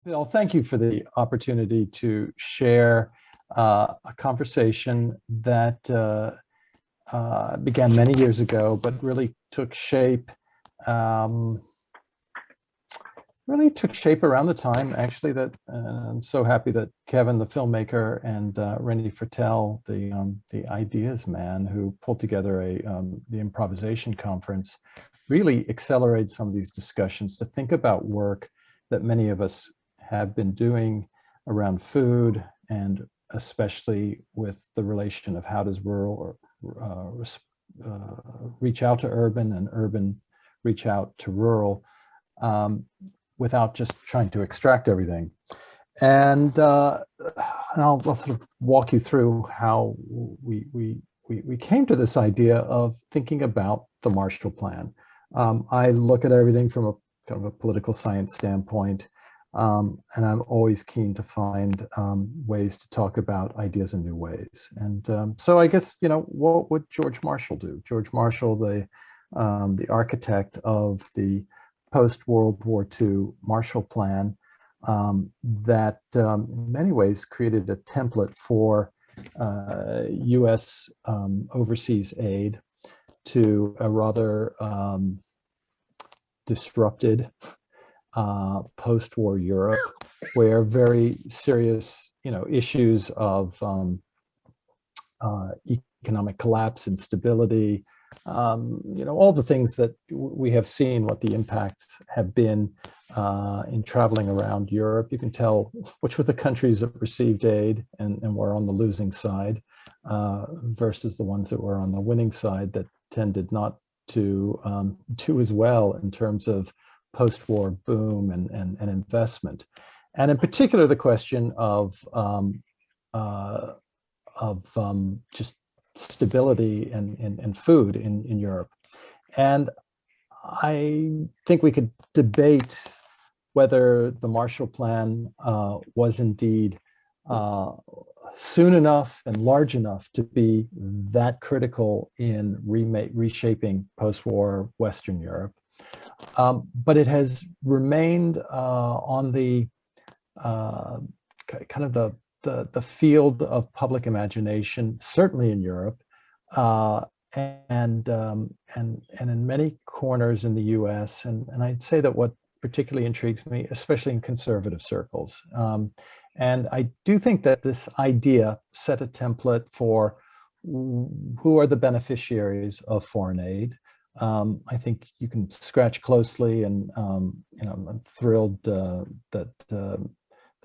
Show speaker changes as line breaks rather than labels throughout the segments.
Bill, thank you for the opportunity to share a conversation that began many years ago, but um, really took shape around the time, actually, that I'm so happy that Kevin, the filmmaker, and Rennie Fertel, the ideas man who pulled together the improvisation conference, really accelerated some of these discussions to think about work that many of us have been doing around food, and especially with the relation of how does rural reach out to urban and urban reach out to rural, um, without just trying to extract everything. And I'll sort of walk you through how we came to this idea of thinking about the Marshall Plan. I look at everything from a kind of a political science standpoint, and I'm always keen to find ways to talk about ideas in new ways. So I guess, what would George Marshall do? George Marshall, the architect of the post-World War II Marshall Plan, that in many ways created a template for US overseas aid to a rather disrupted post-war Europe, where very serious, issues of economic collapse, instability, all the things that we have seen, what the impacts have been in traveling around Europe. You can tell which were the countries that received aid and were on the losing side, versus the ones that were on the winning side that tended not to do as well in terms of post-war boom and investment. And in particular, the question of just stability and food in Europe. And I think we could debate whether the Marshall Plan was indeed soon enough and large enough to be that critical in reshaping post-war Western Europe. But it has remained on the kind of the field of public imagination, certainly in Europe, and in many corners in the U.S. And I'd say that what particularly intrigues me, especially in conservative circles, and I do think that this idea set a template for who are the beneficiaries of foreign aid. I think you can scratch closely, and I'm thrilled that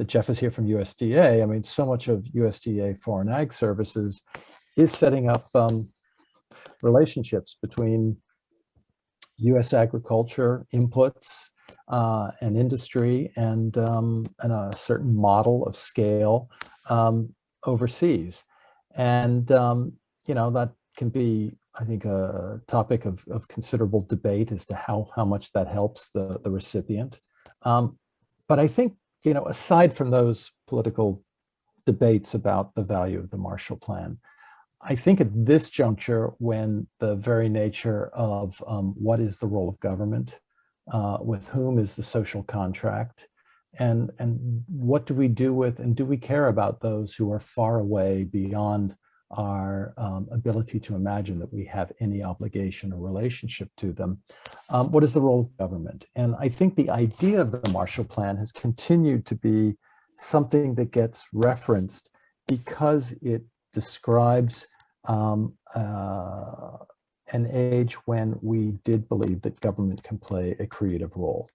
Jeff is here from USDA. I mean, so much of USDA Foreign Ag Services is setting up relationships between U.S. agriculture inputs and industry and a certain model of scale overseas. And, that can be, I think, a topic of considerable debate as to how much that helps the recipient. But I think, aside from those political debates about the value of the Marshall Plan, I think at this juncture, when the very nature of what is the role of government, with whom is the social contract, and what do we do with, and do we care about those who are far away beyond our ability to imagine that we have any obligation or relationship to them? What is the role of government? And I think the idea of the Marshall Plan has continued to be something that gets referenced because it describes an age when we did believe that government can play a creative role,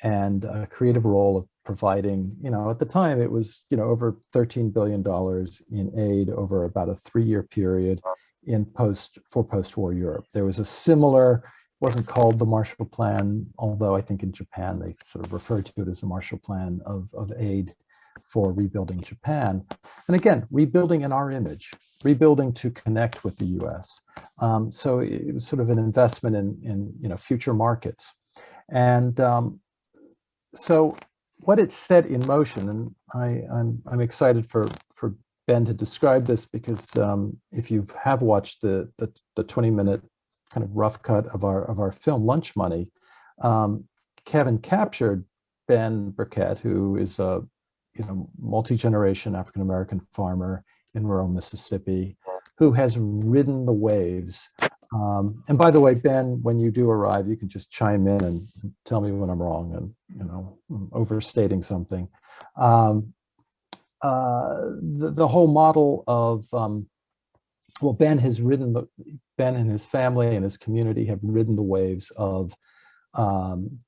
and a creative role of providing, at the time it was, over $13 billion in aid over about a 3-year period for post-war Europe. There was a similar, wasn't called the Marshall Plan, although I think in Japan they sort of referred to it as the Marshall Plan of aid for rebuilding Japan. And again, rebuilding in our image, rebuilding to connect with the US. So it was sort of an investment in future markets. And so what it set in motion, and I'm excited for Ben to describe this, because if you have watched the 20-minute kind of rough cut of our film Lunch Money, Kevin captured Ben Burkett, who is a multi-generation African-American farmer in rural Mississippi, who has ridden the waves. And by the way, Ben, when you do arrive, you can just chime in and tell me when I'm wrong and I'm overstating something. The whole model of well, Ben and his family and his community have ridden the waves of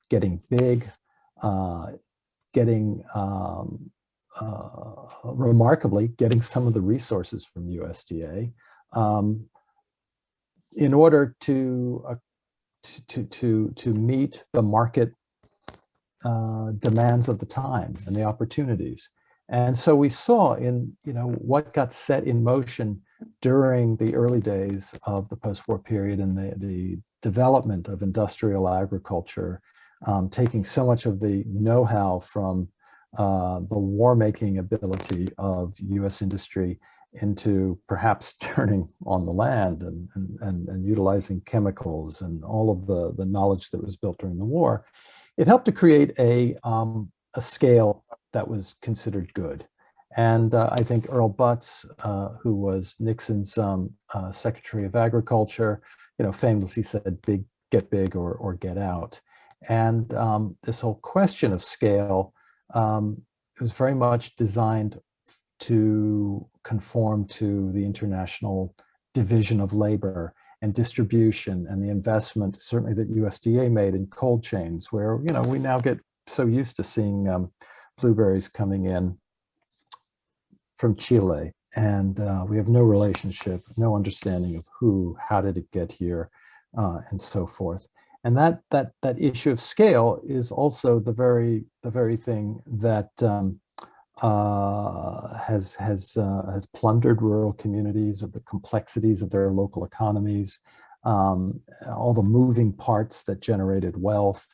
getting big, getting remarkably getting some of the resources from USDA in order to meet the market demands of the time and the opportunities. And so we saw in what got set in motion during the early days of the post-war period and the development of industrial agriculture, taking so much of the know-how from the war-making ability of U.S. industry into perhaps turning on the land and utilizing chemicals and all of the knowledge that was built during the war. It helped to create a scale that was considered good. And I think Earl Butz, who was Nixon's Secretary of Agriculture, famously said, get big or get out. And this whole question of scale was very much designed to conform to the international division of labor and distribution and the investment, certainly that USDA made in cold chains, where we now get so used to seeing blueberries coming in from Chile, and we have no relationship, no understanding of how did it get here, and so forth. And that issue of scale is also the very thing that has plundered rural communities of the complexities of their local economies, all the moving parts that generated wealth.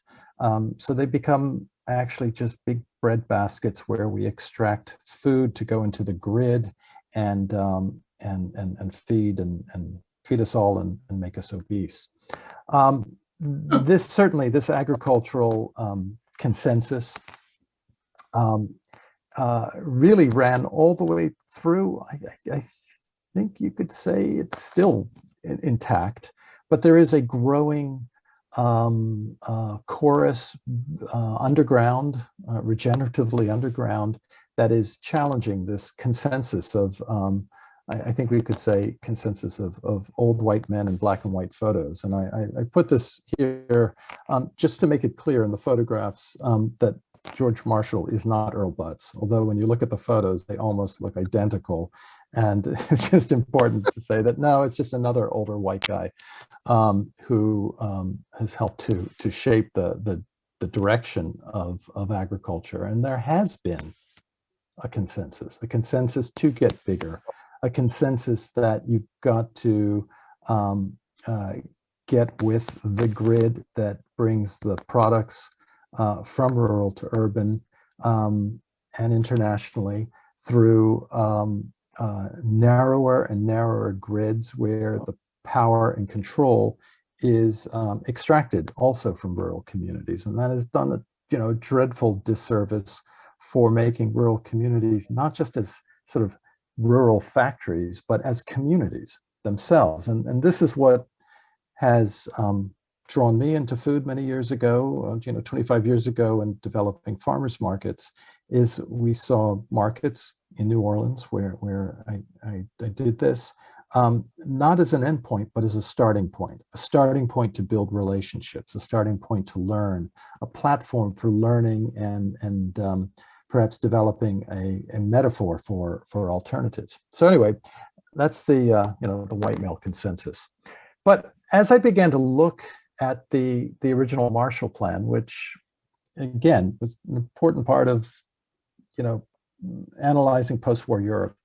So they become actually just big bread baskets where we extract food to go into the grid and feed us all and make us obese. This agricultural consensus really ran all the way through. I think you could say it's still intact, but there is a growing chorus underground, regeneratively underground, that is challenging this consensus of, I think we could say, consensus of old white men in black and white photos. And I put this here just to make it clear in the photographs that George Marshall is not Earl Butz, although when you look at the photos, they almost look identical. And it's just important to say that, no, it's just another older white guy who has helped to shape the direction of agriculture. And there has been a consensus to get bigger, a consensus that you've got to get with the grid that brings the products from rural to urban and internationally through narrower and narrower grids where the power and control is extracted also from rural communities. And that has done a dreadful disservice for making rural communities not just as sort of rural factories, but as communities themselves. And this is what has drawn me into food many years ago, 25 years ago, in developing farmers markets, is we saw markets in New Orleans where I did this, not as an endpoint, but as a starting point to build relationships, a starting point to learn, a platform for learning and perhaps developing a metaphor for alternatives. So anyway, that's the white male consensus. But as I began to look at the original Marshall Plan, which again was an important part of analyzing post-war Europe,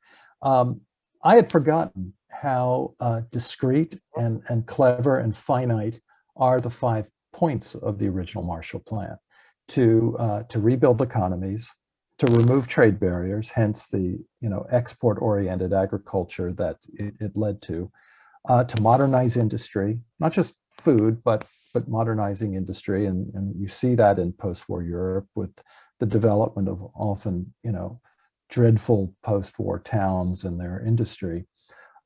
I had forgotten how discrete and clever and finite are the 5 points of the original Marshall Plan: to rebuild economies, to remove trade barriers, hence the export-oriented agriculture that it led to modernize industry, not just food, but but modernizing industry. And you see that in post-war Europe with the development of often, dreadful post-war towns and their industry,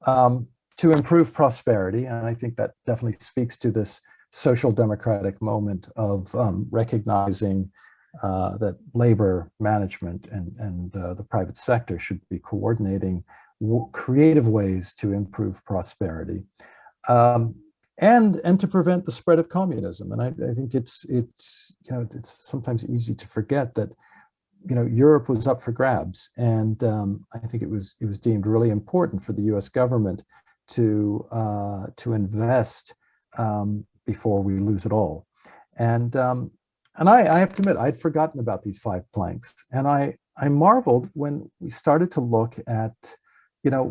to improve prosperity. And I think that definitely speaks to this social democratic moment of recognizing that labor management and the private sector should be coordinating creative ways to improve prosperity, and to prevent the spread of communism. And I think it's sometimes easy to forget that Europe was up for grabs, and I think it was deemed really important for the U.S. government to invest before we lose it all. And I have to admit, I'd forgotten about these 5 planks, and I marveled when we started to look at,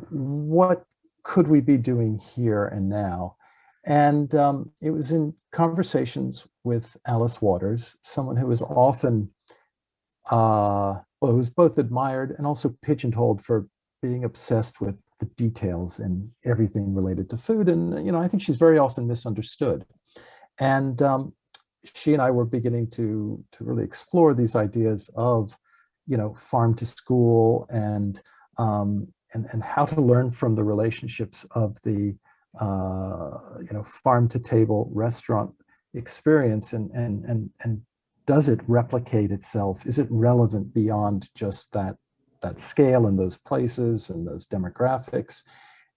what could we be doing here and now. And it was in conversations with Alice Waters, someone who was often, who was both admired and also pigeonholed for being obsessed with the details and everything related to food. And, I think she's very often misunderstood. And she and I were beginning to really explore these ideas of, farm to school and how to learn from the relationships of the farm to table restaurant experience, and does it replicate itself? Is it relevant beyond just that scale and those places and those demographics?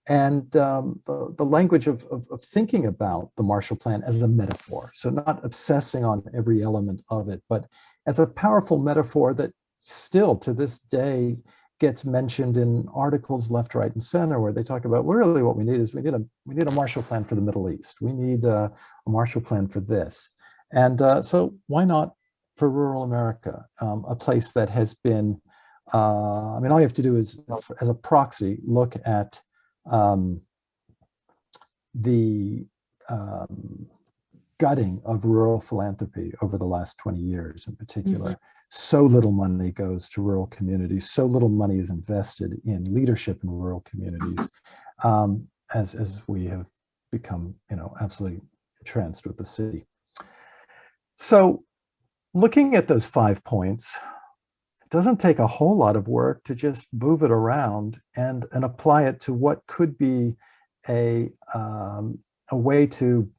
And the language of thinking about the Marshall Plan as a metaphor. So not obsessing on every element of it, but as a powerful metaphor that still to this day gets mentioned in articles left, right, and center, where they talk about, well, really what we need is we need a Marshall Plan for the Middle East. We need a Marshall Plan for this. And so why not for rural America, a place that has been, all you have to do is, as a proxy, look at the gutting of rural philanthropy over the last 20 years in particular. Mm-hmm. So little money goes to rural communities, so little money is invested in leadership in rural communities, as we have become, absolutely entranced with the city. So looking at those 5 points, it doesn't take a whole lot of work to just move it around and apply it to what could be a way to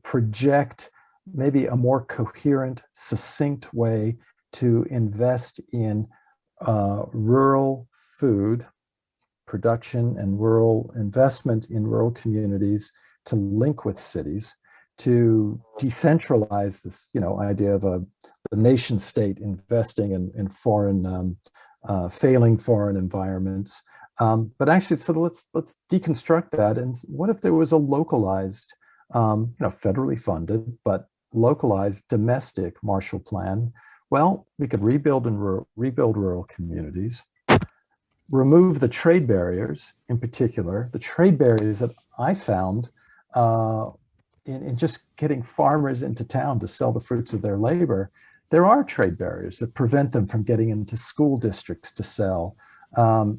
project maybe a more coherent, succinct way to invest in rural food production and rural investment in rural communities to link with cities, to decentralize this, idea of the nation state investing in foreign, failing foreign environments. But actually, so let's deconstruct that. And what if there was a localized, federally funded, but localized domestic Marshall Plan? Well, we could rebuild rural communities, remove the trade barriers, in particular, the trade barriers that I found in just getting farmers into town to sell the fruits of their labor. There are trade barriers that prevent them from getting into school districts to sell,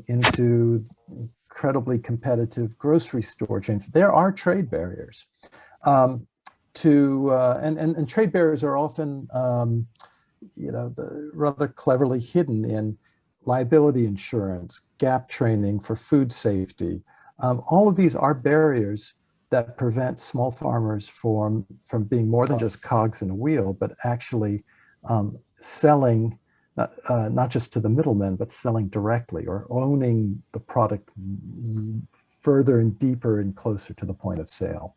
into incredibly competitive grocery store chains. There are trade barriers. And trade barriers are often, rather cleverly hidden in liability insurance, gap training for food safety. All of these are barriers that prevent small farmers from being more than just cogs in a wheel, but actually selling, not just to the middlemen, but selling directly or owning the product further and deeper and closer to the point of sale.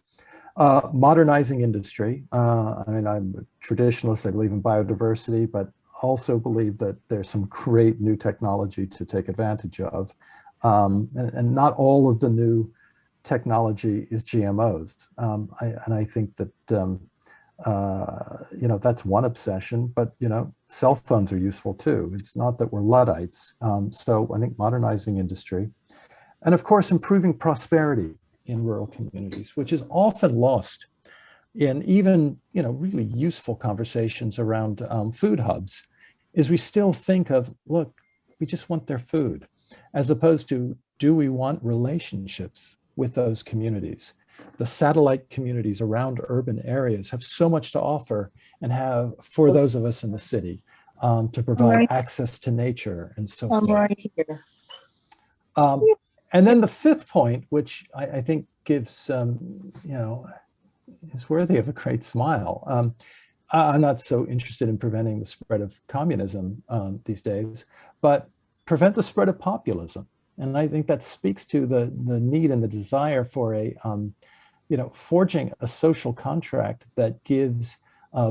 Modernizing industry. I'm a traditionalist. I believe in biodiversity, but also believe that there's some great new technology to take advantage of. And not all of the new technology is GMOs. I think that, that's one obsession, but, cell phones are useful too. It's not that we're Luddites. So I think modernizing industry, and of course, improving prosperity in rural communities, which is often lost in even, really useful conversations around food hubs, is we still think of, look, we just want their food, as opposed to, do we want relationships with those communities? the satellite communities around urban areas have so much to offer and have for those of us in the city to provide access to nature and so
I'm
forth.
right here.
Um, and then the fifth point, which I think gives, is worthy of a great smile. I'm not so interested in preventing the spread of communism these days, but prevent the spread of populism. And I think that speaks to the need and the desire for forging a social contract that gives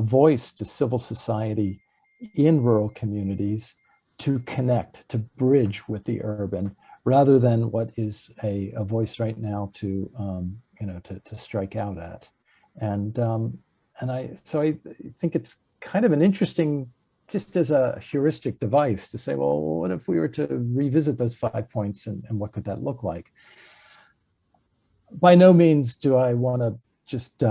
voice to civil society in rural communities to connect, to bridge with the urban, rather than what is a voice right now to to strike out at. And I think it's kind of an interesting, just as a heuristic device to say, well, what if we were to revisit those 5 points and what could that look like? By no means do I want to just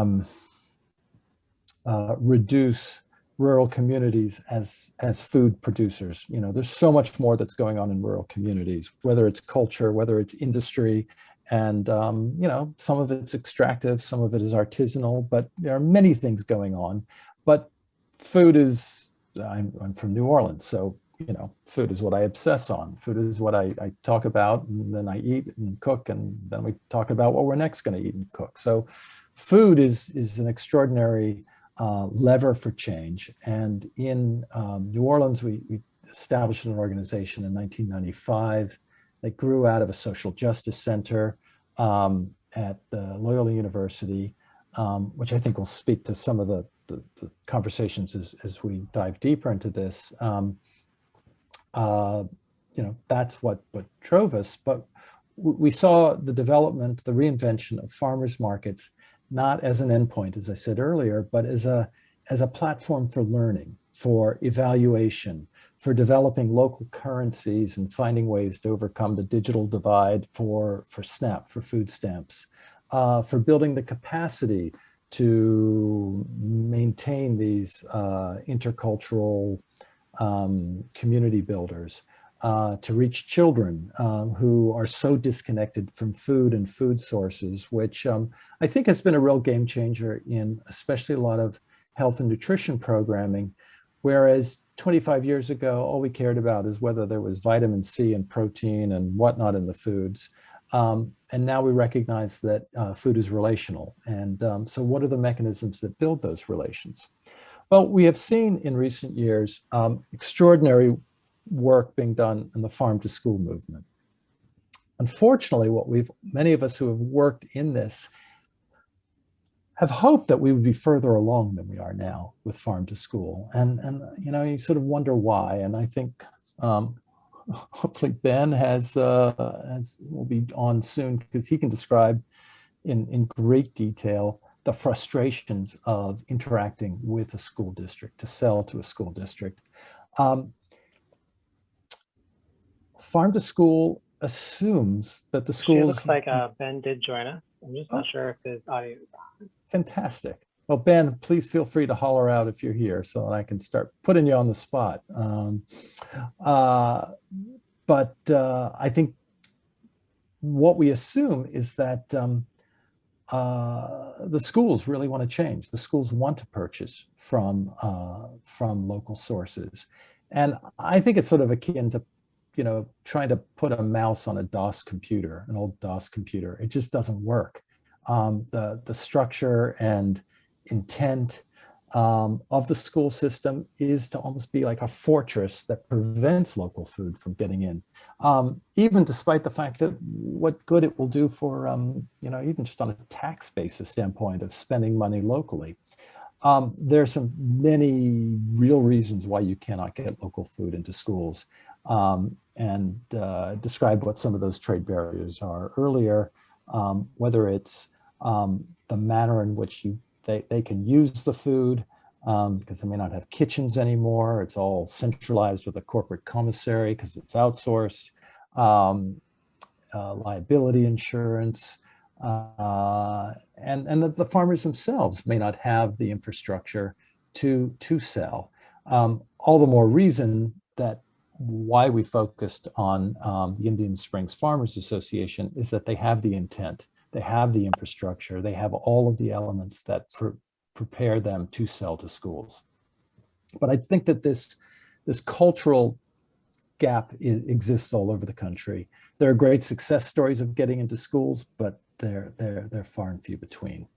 reduce rural communities as food producers. There's so much more that's going on in rural communities, whether it's culture, whether it's industry, and some of it's extractive, some of it is artisanal, but there are many things going on. But food is, I'm from New Orleans, so food is what I obsess on. Food is what I talk about, and then I eat and cook, and then we talk about what we're next going to eat and cook. So food is an extraordinary lever for change. And in New Orleans, we established an organization in 1995 that grew out of a social justice center at Loyola University, which I think will speak to some of the conversations as we dive deeper into this. That's what drove us. But we saw the development, the reinvention of farmers markets, not as an endpoint, as I said earlier, but as a platform for learning, for evaluation, for developing local currencies and finding ways to overcome the digital divide for SNAP, for food stamps, for building the capacity to maintain these intercultural community builders, to reach children who are so disconnected from food and food sources, which I think has been a real game changer in especially a lot of health and nutrition programming, whereas 25 years ago, all we cared about is whether there was vitamin C and protein and whatnot in the foods. And now we recognize that food is relational. And so what are the mechanisms that build those relations? Well, we have seen in recent years extraordinary work being done in the farm to school movement. Unfortunately, many of us who have worked in this have hoped that we would be further along than we are now with farm to school. And you sort of wonder why. And I think hopefully Ben will be on soon, because he can describe in great detail the frustrations of interacting with a school district, to sell to a school district. Farm to school assumes that the schools...
It looks like Ben did join us. I'm just not sure if his audio is on.
Fantastic. Well, Ben, please feel free to holler out if you're here so that I can start putting you on the spot. But I think what we assume is that the schools really want to change. The schools want to purchase from local sources. And I think it's sort of akin to, trying to put a mouse on a DOS computer, an old DOS computer. It just doesn't work. The structure and intent of the school system is to almost be like a fortress that prevents local food from getting in, even despite the fact that what good it will do for, even just on a tax basis standpoint of spending money locally. There's many real reasons why you cannot get local food into schools, and described what some of those trade barriers are earlier, whether it's the manner in which they can use the food, because they may not have kitchens anymore. It's all centralized with a corporate commissary because it's outsourced. Liability insurance, and the farmers themselves may not have the infrastructure to sell. All the more reason that why we focused on the Indian Springs Farmers Association is that they have the intent. they have the infrastructure, they have all of the elements that prepare them to sell to schools. But I think that this cultural gap exists all over the country. There are great success stories of getting into schools, but they're far and few between.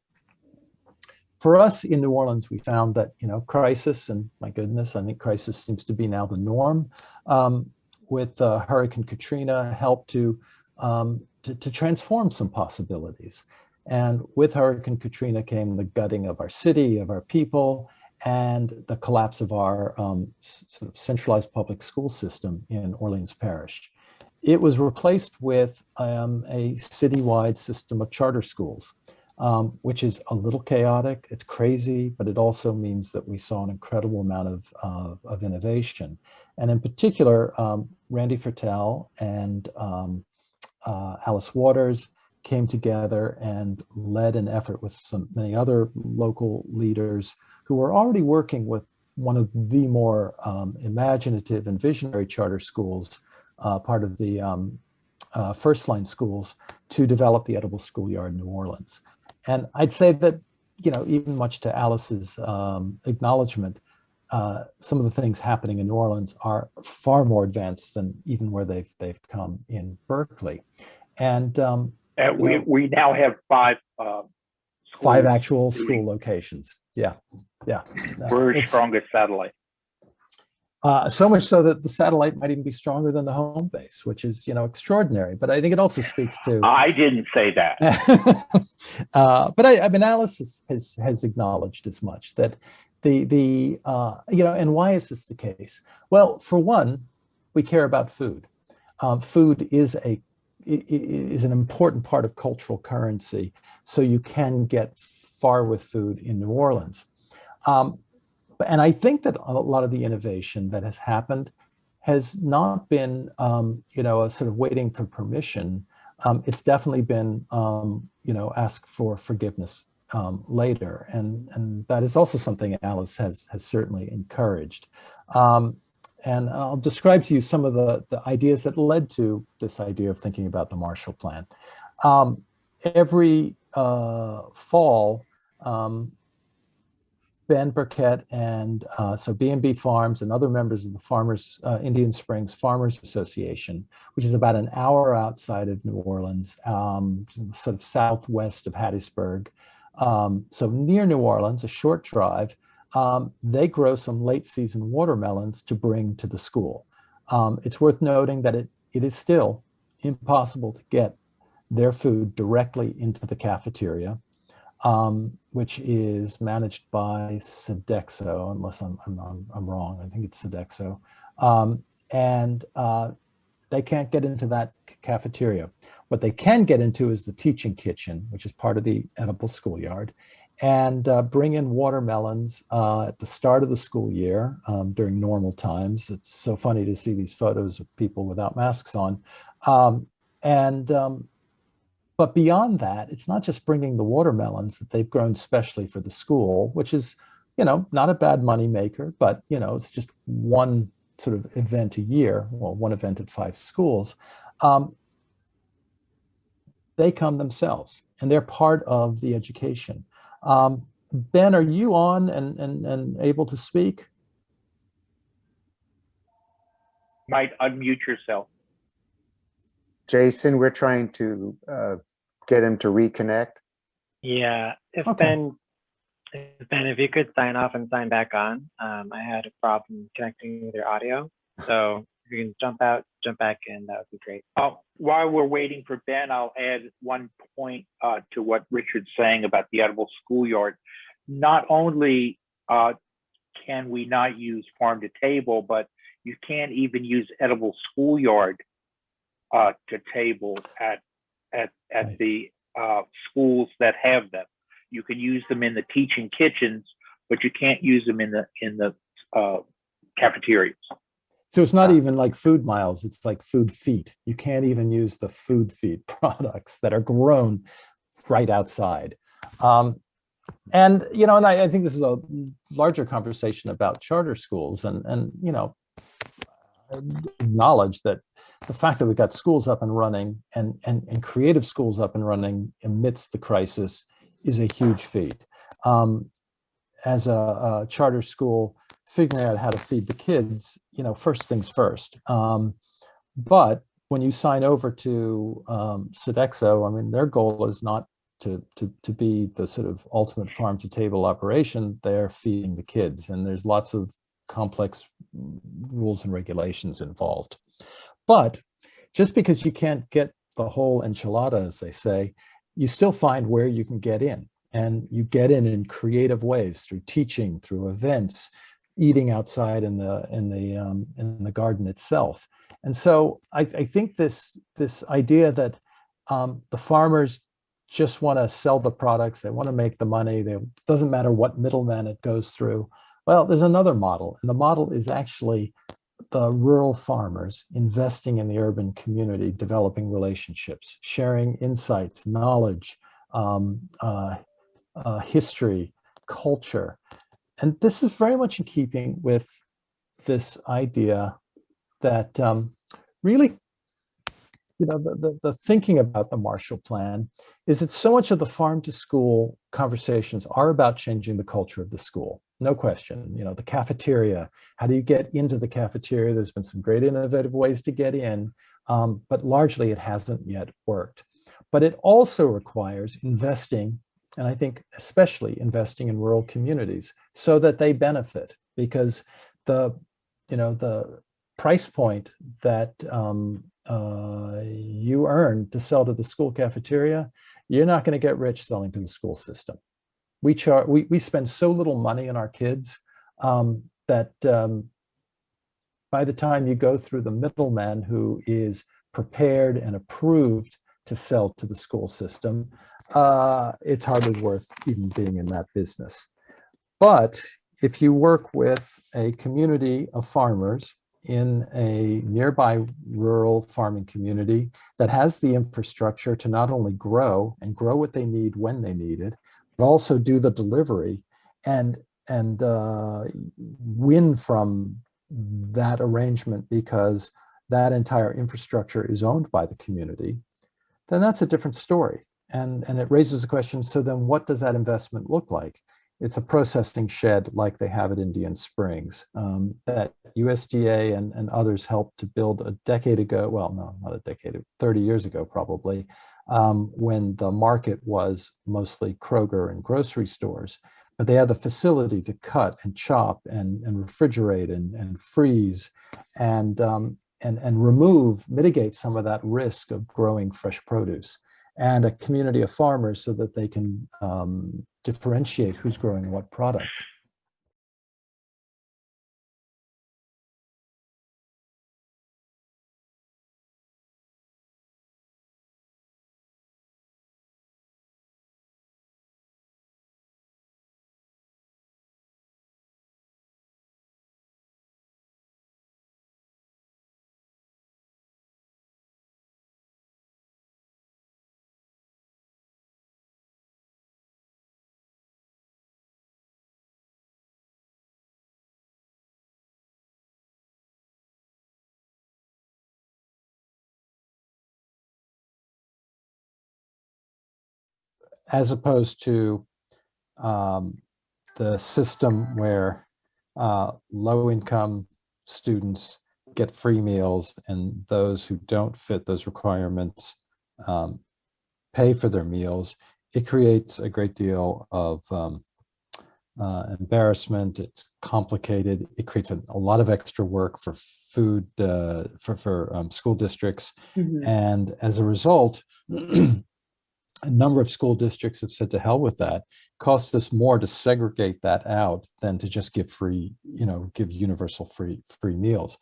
For us in New Orleans, we found that, crisis, and my goodness, I think crisis seems to be now the norm, with Hurricane Katrina helped to transform some possibilities. And with Hurricane Katrina came the gutting of our city, of our people, and the collapse of our sort of centralized public school system in Orleans Parish. It was replaced with a citywide system of charter schools, which is a little chaotic. It's crazy, but it also means that we saw an incredible amount of innovation. And in particular, Randy Fertel and Alice Waters came together and led an effort with many other local leaders who were already working with one of the more imaginative and visionary charter schools, part of the First Line schools, to develop the Edible Schoolyard in New Orleans. And I'd say that, even much to Alice's acknowledgement, some of the things happening in New Orleans are far more advanced than even where they've come in Berkeley. And
we now have five
actual school locations. Yeah.
We're strongest satellite.
So much so that the satellite might even be stronger than the home base, which is, extraordinary. But I think it also speaks to.
I didn't say that.
But I mean, Alice has acknowledged as much, that and why is this the case? Well, for one, we care about food. Food is an important part of cultural currency, so you can get far with food in New Orleans. And I think that a lot of the innovation that has happened has not been, a sort of waiting for permission. It's definitely been, ask for forgiveness later, and that is also something Alice has certainly encouraged. And I'll describe to you some of the ideas that led to this idea of thinking about the Marshall Plan. Every fall, Ben Burkett and so B&B Farms and other members of the Indian Springs Farmers Association, which is about an hour outside of New Orleans, sort of southwest of Hattiesburg. So near New Orleans, a short drive, they grow some late season watermelons to bring to the school. It's worth noting that it is still impossible to get their food directly into the cafeteria, which is managed by Sodexo, unless I'm wrong. I think it's Sodexo, and they can't get into that cafeteria. What they can get into is the teaching kitchen, which is part of the Edible Schoolyard, and bring in watermelons at the start of the school year during normal times. It's so funny to see these photos of people without masks on. But beyond that, it's not just bringing the watermelons that they've grown specially for the school, which is, not a bad money maker, but, it's just one sort of event a year, well, one event at 5 schools. They come themselves, and they're part of the education. Ben, are you on and able to speak?
Might unmute yourself.
Jason, we're trying to get him to reconnect.
Yeah,
Okay.
Ben, if you could sign off and sign back on. I had a problem connecting with your audio, so if you can jump out, jump back in, that would be great.
While we're waiting for Ben, I'll add one point to what Richard's saying about the Edible Schoolyard. Not only can we not use farm to table, but you can't even use Edible Schoolyard to table at
Right.
the schools that have them. You can use them in the teaching kitchens, but you can't use them in the cafeterias.
So it's not even like food miles, it's like food feet. You can't even use the food feet products that are grown right outside. And I think this is a larger conversation about charter schools, and acknowledge that the fact that we've got schools up and running and creative schools up and running amidst the crisis is a huge feat. As a charter school, figuring out how to feed the kids, first things first. But when you sign over to Sodexo, I mean, their goal is not to be the sort of ultimate farm to table operation. They're feeding the kids, and there's lots of complex rules and regulations involved. But just because you can't get the whole enchilada, as they say, you still find where you can get in. And you get in creative ways, through teaching, through events, eating outside in the garden itself. And so I think this idea that the farmers just want to sell the products, they want to make the money, it doesn't matter what middleman it goes through. Well, there's another model, and the model is actually the rural farmers investing in the urban community, developing relationships, sharing insights, knowledge, history, culture. And this is very much in keeping with this idea that really, the thinking about the Marshall Plan is that so much of the farm to school conversations are about changing the culture of the school. No question. The cafeteria, how do you get into the cafeteria? There's been some great innovative ways to get in, but largely it hasn't yet worked. But it also requires investing, and I think especially investing in rural communities so that they benefit, because the price point that you earn to sell to the school cafeteria, you're not going to get rich selling to the school system. We spend so little money on our kids that by the time you go through the middleman who is prepared and approved to sell to the school system, it's hardly worth even being in that business. But if you work with a community of farmers in a nearby rural farming community that has the infrastructure to not only grow what they need when they need it, but also do the delivery and win from that arrangement because that entire infrastructure is owned by the community, then that's a different story. And it raises the question, so then what does that investment look like? It's a processing shed like they have at Indian Springs that USDA and others helped to build a decade ago. Well, no, not a decade, 30 years ago, probably, when the market was mostly Kroger and grocery stores. But they had the facility to cut and chop and refrigerate and freeze and mitigate some of that risk of growing fresh produce, and a community of farmers so that they can differentiate who's growing what products. As opposed to the system where low-income students get free meals and those who don't fit those requirements pay for their meals, it creates a great deal of embarrassment. It's complicated. It creates a lot of extra work for food for school districts.
Mhm.
And as a result, a number of school districts have said to hell with that. It costs us more to segregate that out than to just give give universal free meals.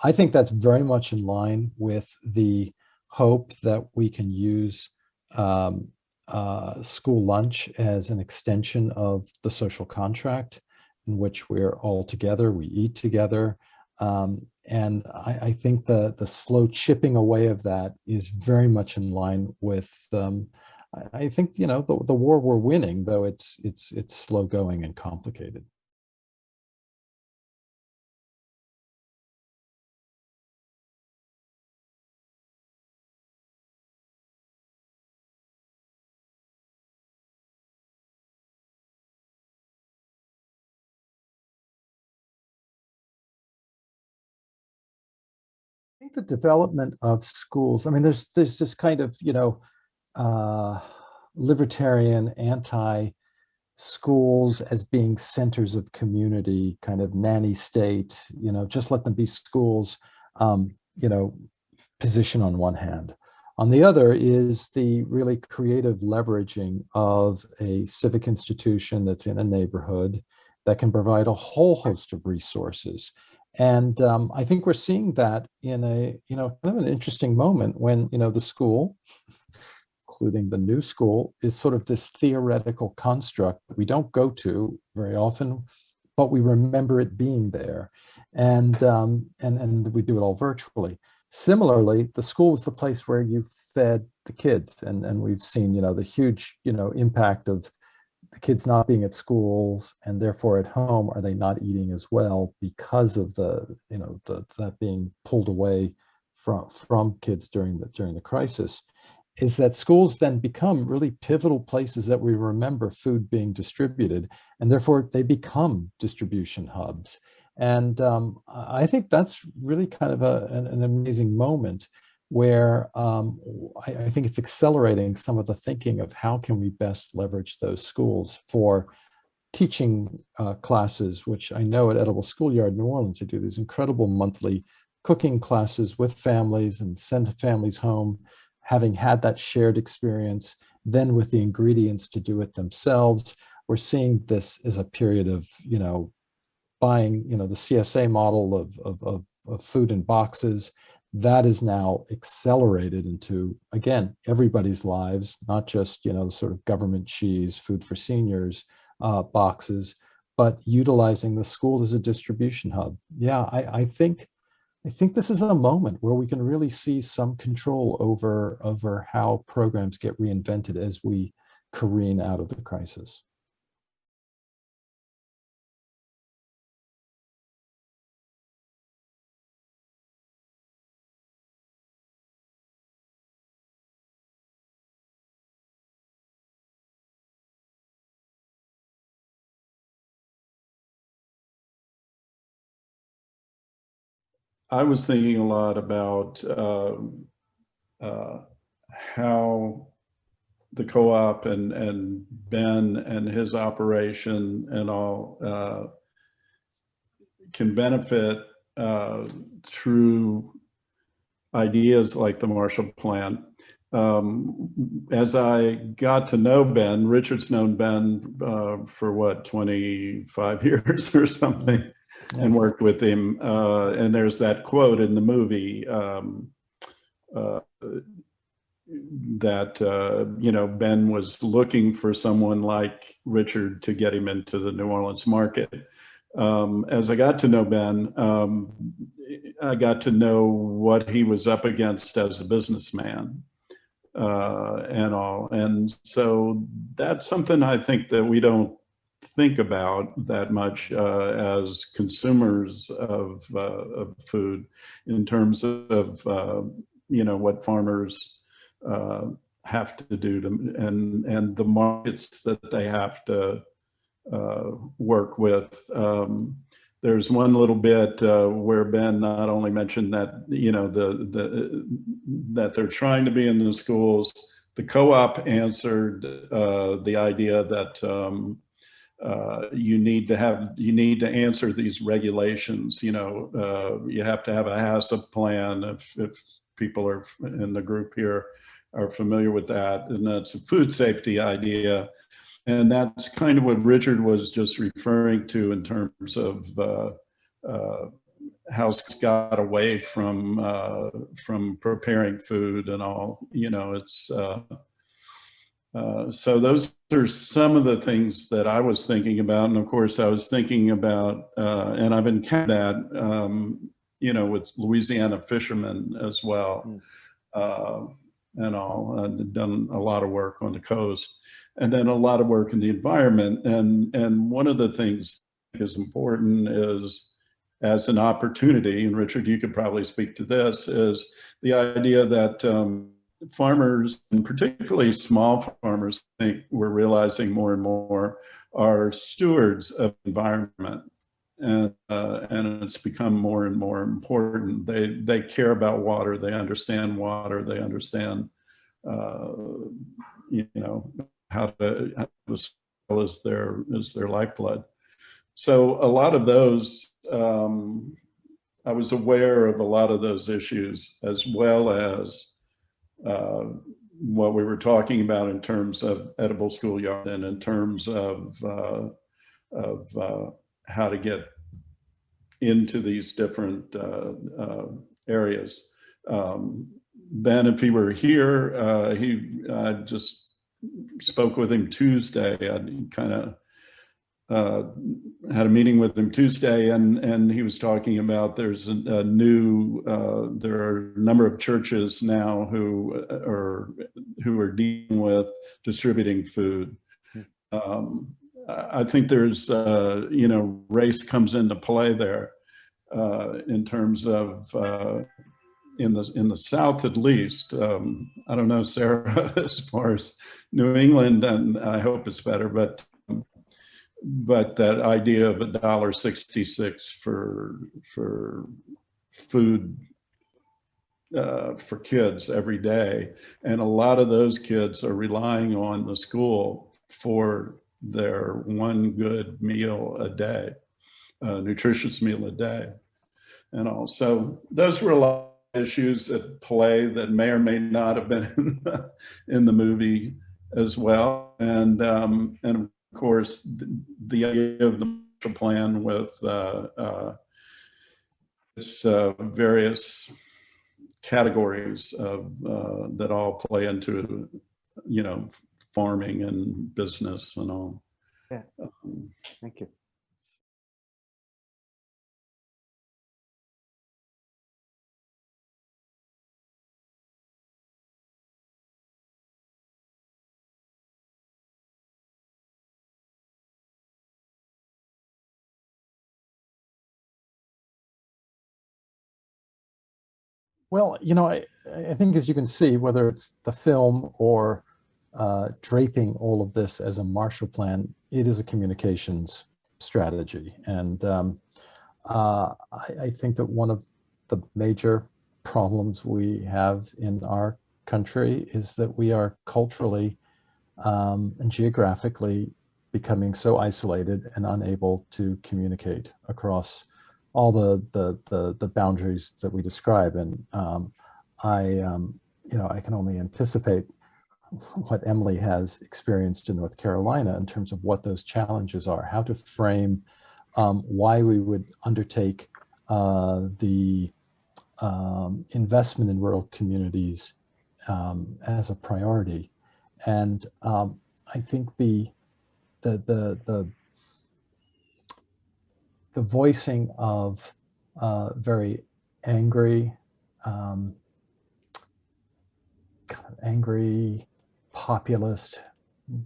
I think that's very much in line with the hope that we can use school lunch as an extension of the social contract in which we're all together, we eat together. And I think the slow chipping away of that is very much in line with I think the war we're winning, though it's slow going and complicated. think the development of schools, I mean, there's this kind of, uh, libertarian anti schools as being centers of community, kind of nanny state, just let them be schools, um, you know, position on one hand. On the other is the really creative leveraging of a civic institution that's in a neighborhood that can provide a whole host of resources. And I think we're seeing that in a, kind of an interesting moment when, the school, including the new school, is sort of this theoretical construct that we don't go to very often, but we remember it being there, and we do it all virtually. Similarly, the school is the place where you fed the kids, and we've seen, the huge, impact of the kids not being at schools and therefore at home. Are they not eating as well because of that being pulled away from kids during the crisis? Is that schools then become really pivotal places that we remember food being distributed, and therefore they become distribution hubs. And I think that's really kind of an amazing moment where I think it's accelerating some of the thinking of how can we best leverage those schools for teaching classes, which I know at Edible Schoolyard New Orleans, they do these incredible monthly cooking classes with families and send families home, having had that shared experience, then with the ingredients to do it themselves. We're seeing this as a period of, buying, the CSA model of food in boxes. That is now accelerated into, again, everybody's lives, not just, the sort of government cheese, food for seniors boxes, but utilizing the school as a distribution hub. Yeah, I think this is a moment where we can really see some control over how programs get reinvented as we careen out of the crisis.
I was thinking a lot about how the co-op and Ben and his operation and all can benefit through ideas like the Marshall Plan. As I got to know Ben, Richard's known Ben for what, 25 years or something, and worked with him. And there's that quote in the movie that, Ben was looking for someone like Richard to get him into the New Orleans market. As I got to know Ben, I got to know what he was up against as a businessman and all. And so that's something I think that we don't think about that much as consumers of food, in terms of what farmers have to do to, and the markets that they have to work with. There's one little bit where Ben not only mentioned that, that they're trying to be in the schools. The co-op answered the idea that you need to answer these regulations. You have to have a HACCP plan. If people are in the group here are familiar with that, and that's a food safety idea. And that's kind of what Richard was just referring to in terms of how it's got away from preparing food and all. It's so those are some of the things that I was thinking about. And of course, I was thinking about, and I've encountered that, with Louisiana fishermen as well, and all. I've done a lot of work on the coast, and then a lot of work in the environment. And one of the things that is important is, as an opportunity, and Richard, you could probably speak to this, is the idea that farmers, and particularly small farmers, I think we're realizing more and more, are stewards of the environment. and it's become more and more important. They care about water. They understand water. They understand, you know, how the soil is their lifeblood. So a lot of those, I was aware of a lot of those issues, as well as what we were talking about in terms of edible schoolyard and in terms of how to get into these different areas. Ben, if he were here, he just spoke with him Tuesday. I kind of had a meeting with him Tuesday, and he was talking about there's a new, there are a number of churches now who are dealing with distributing food. I think there's, you know, race comes into play there in terms of, in the South at least. I don't know, Sarah, as far as New England, and I hope it's better, but that idea of $1.66 for food for kids every day, and a lot of those kids are relying on the school for their one good meal a day, nutritious meal a day, and all. So those were a lot of issues at play that may or may not have been in the movie as well, and of course the idea of the Marshall Plan with its various categories of that all play into, you know, farming and business and all.
Yeah, thank you.
Well, you know, I think, as you can see, whether it's the film or draping all of this as a Marshall Plan, it is a communications strategy. And I think that one of the major problems we have in our country is that we are culturally and geographically becoming so isolated and unable to communicate across all the boundaries that we describe. And you know, I can only anticipate what Emily has experienced in North Carolina in terms of what those challenges are, how to frame why we would undertake the investment in rural communities as a priority. And I think the voicing of very angry, kind of angry, populist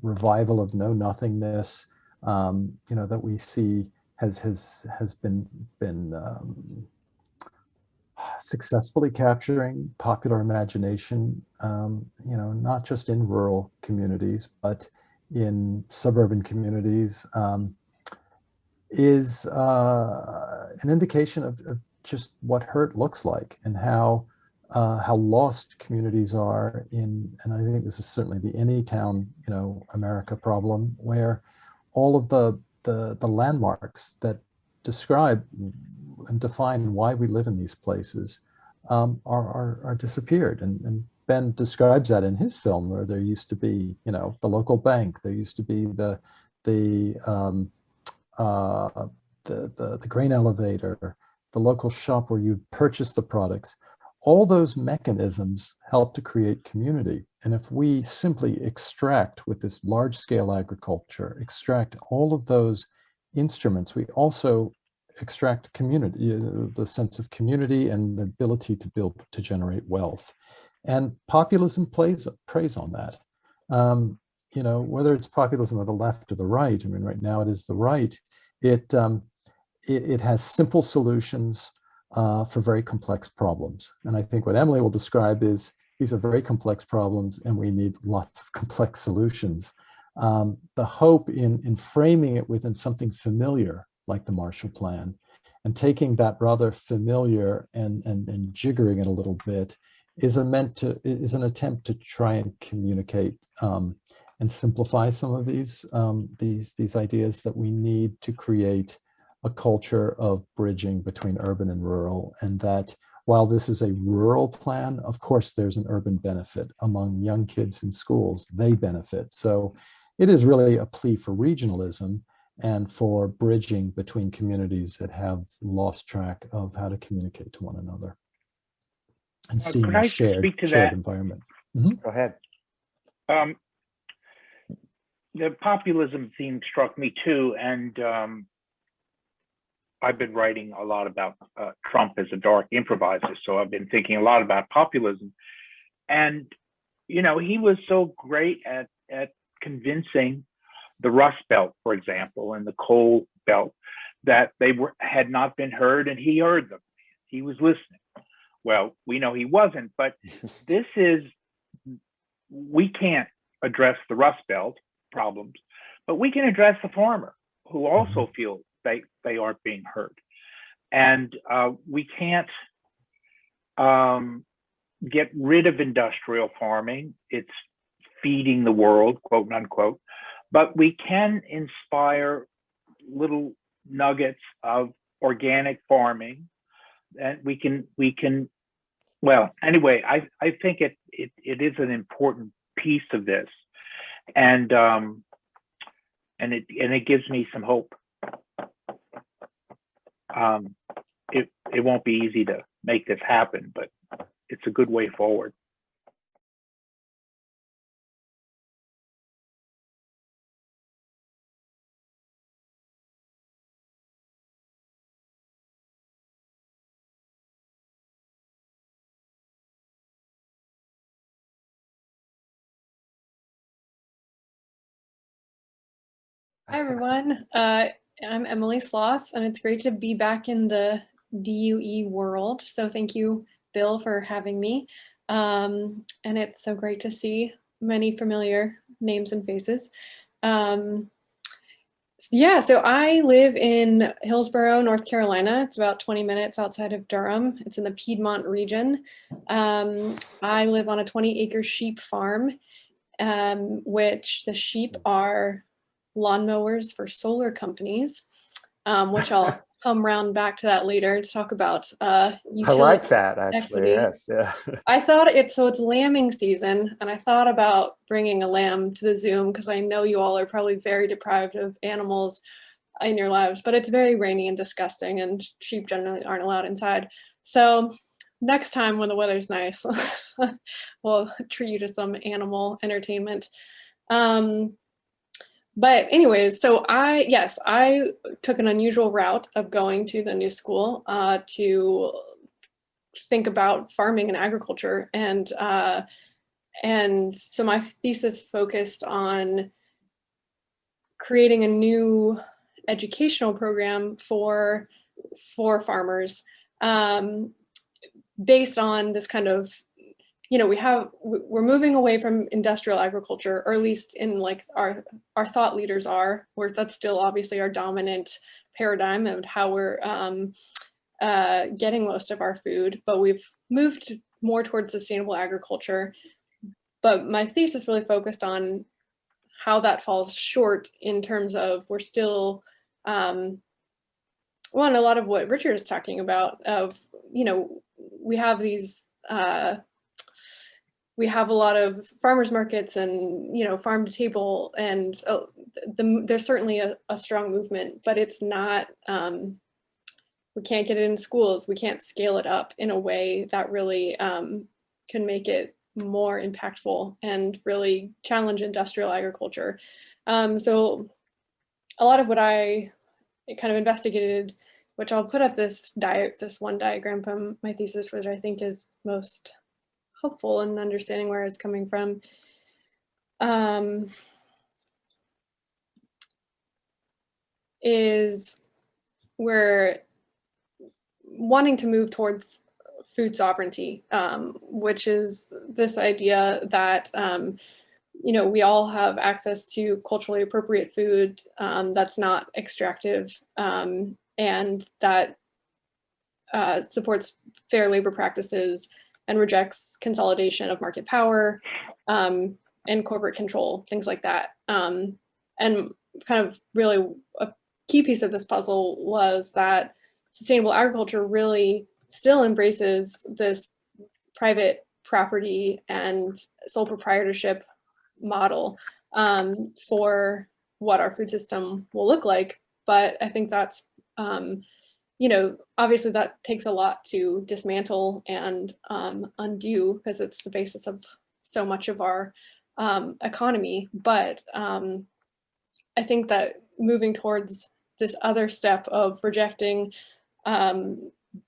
revival of know nothingness, you know, that we see has been successfully capturing popular imagination, you know, not just in rural communities, but in suburban communities, is an indication of just what hurt looks like, and how lost communities are in. And I think this is certainly the Anytown, you know, America problem, where all of the landmarks that describe and define why we live in these places are disappeared. And Ben describes that in his film, where there used to be, you know, the local bank, there used to be the grain elevator, the local shop where you purchase the products. All those mechanisms help to create community. And if we simply extract, with this large scale agriculture, extract all of those instruments, we also extract community, the sense of community and the ability to build, to generate wealth. And populism preys on that. You know, whether it's populism of the left or the right, I mean, right now it is the right, it has simple solutions for very complex problems. And I think what Emily will describe is these are very complex problems and we need lots of complex solutions. The hope in framing it within something familiar, like the Marshall Plan, and taking that rather familiar and jiggering it a little bit is an attempt to try and communicate and simplify some of these ideas that we need to create a culture of bridging between urban and rural, and that while this is a rural plan, of course, there's an urban benefit among young kids in schools. They benefit. So it is really a plea for regionalism and for bridging between communities that have lost track of how to communicate to one another and seeing
Could
a
I
shared
speak to
shared
that?
environment.
Go ahead.
The populism theme struck me too, and I've been writing a lot about Trump as a dark improviser, so I've been thinking a lot about populism. And you know, he was so great at convincing the Rust Belt, for example, and the Coal Belt that they had not been heard, and he heard them. He was listening. Well, we know he wasn't, but we can't address the Rust Belt problems, but we can address the farmer who also feel they aren't being heard. And we can't get rid of industrial farming. It's feeding the world, quote unquote, but we can inspire little nuggets of organic farming. And we can, well, anyway, I think it is an important piece of this. And it gives me some hope. It won't be easy to make this happen, but it's a good way forward.
Hi, everyone. I'm Emily Sloss, and it's great to be back in the DUE world. So thank you, Bill, for having me. And it's so great to see many familiar names and faces. Yeah, so I live in Hillsborough, North Carolina. It's about 20 minutes outside of Durham. It's in the Piedmont region. I live on a 20-acre sheep farm, which the sheep are lawnmowers for solar companies, which I'll come round back to that later to talk about
I
utility
like that, actually.
equity.
Yes. Yeah.
I thought it's lambing season, and I thought about bringing a lamb to the Zoom because I know you all are probably very deprived of animals in your lives, but it's very rainy and disgusting, and sheep generally aren't allowed inside. So next time when the weather's nice, we'll treat you to some animal entertainment. But anyways, so I took an unusual route of going to the new school to think about farming and agriculture, and so my thesis focused on creating a new educational program for farmers, based on this kind of, you know, we're moving away from industrial agriculture, or at least in like our thought leaders are, where that's still obviously our dominant paradigm of how we're getting most of our food, but we've moved more towards sustainable agriculture. But my thesis really focused on how that falls short in terms of we're still, well, and a lot of what Richard is talking about of, you know, we have these, we have a lot of farmers markets and, you know, farm to table, and there's certainly a strong movement, but it's not, we can't get it in schools. We can't scale it up in a way that really can make it more impactful and really challenge industrial agriculture. So a lot of what I kind of investigated, which I'll put up this one diagram from my thesis, which I think is most helpful in understanding where it's coming from. Is we're wanting to move towards food sovereignty, which is this idea that you know, we all have access to culturally appropriate food that's not extractive and that supports fair labor practices and rejects consolidation of market power and corporate control, things like that. And kind of really a key piece of this puzzle was that sustainable agriculture really still embraces this private property and sole proprietorship model for what our food system will look like. But I think that's, you know, obviously that takes a lot to dismantle and undo because it's the basis of so much of our economy. But I think that moving towards this other step of rejecting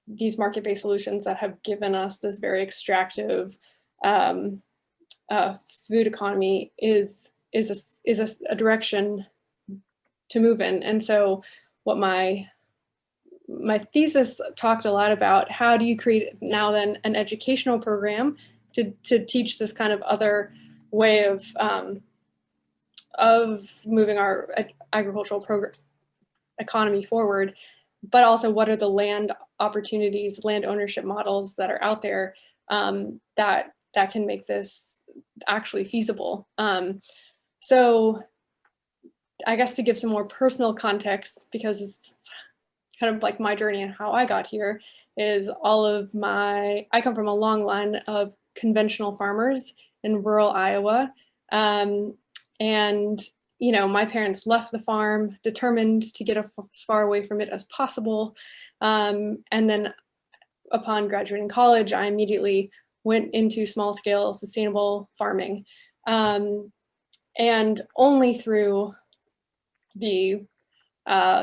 these market-based solutions that have given us this very extractive food economy is a direction to move in. And so what my thesis talked a lot about, how do you create now then an educational program to teach this kind of other way of moving our agricultural economy forward, but also what are the land opportunities, land ownership models that are out there that can make this actually feasible. So I guess to give some more personal context, because it's kind of like my journey and how I got here, is I come from a long line of conventional farmers in rural Iowa. And, you know, my parents left the farm determined to get as far away from it as possible. And then upon graduating college, I immediately went into small scale sustainable farming. And only through the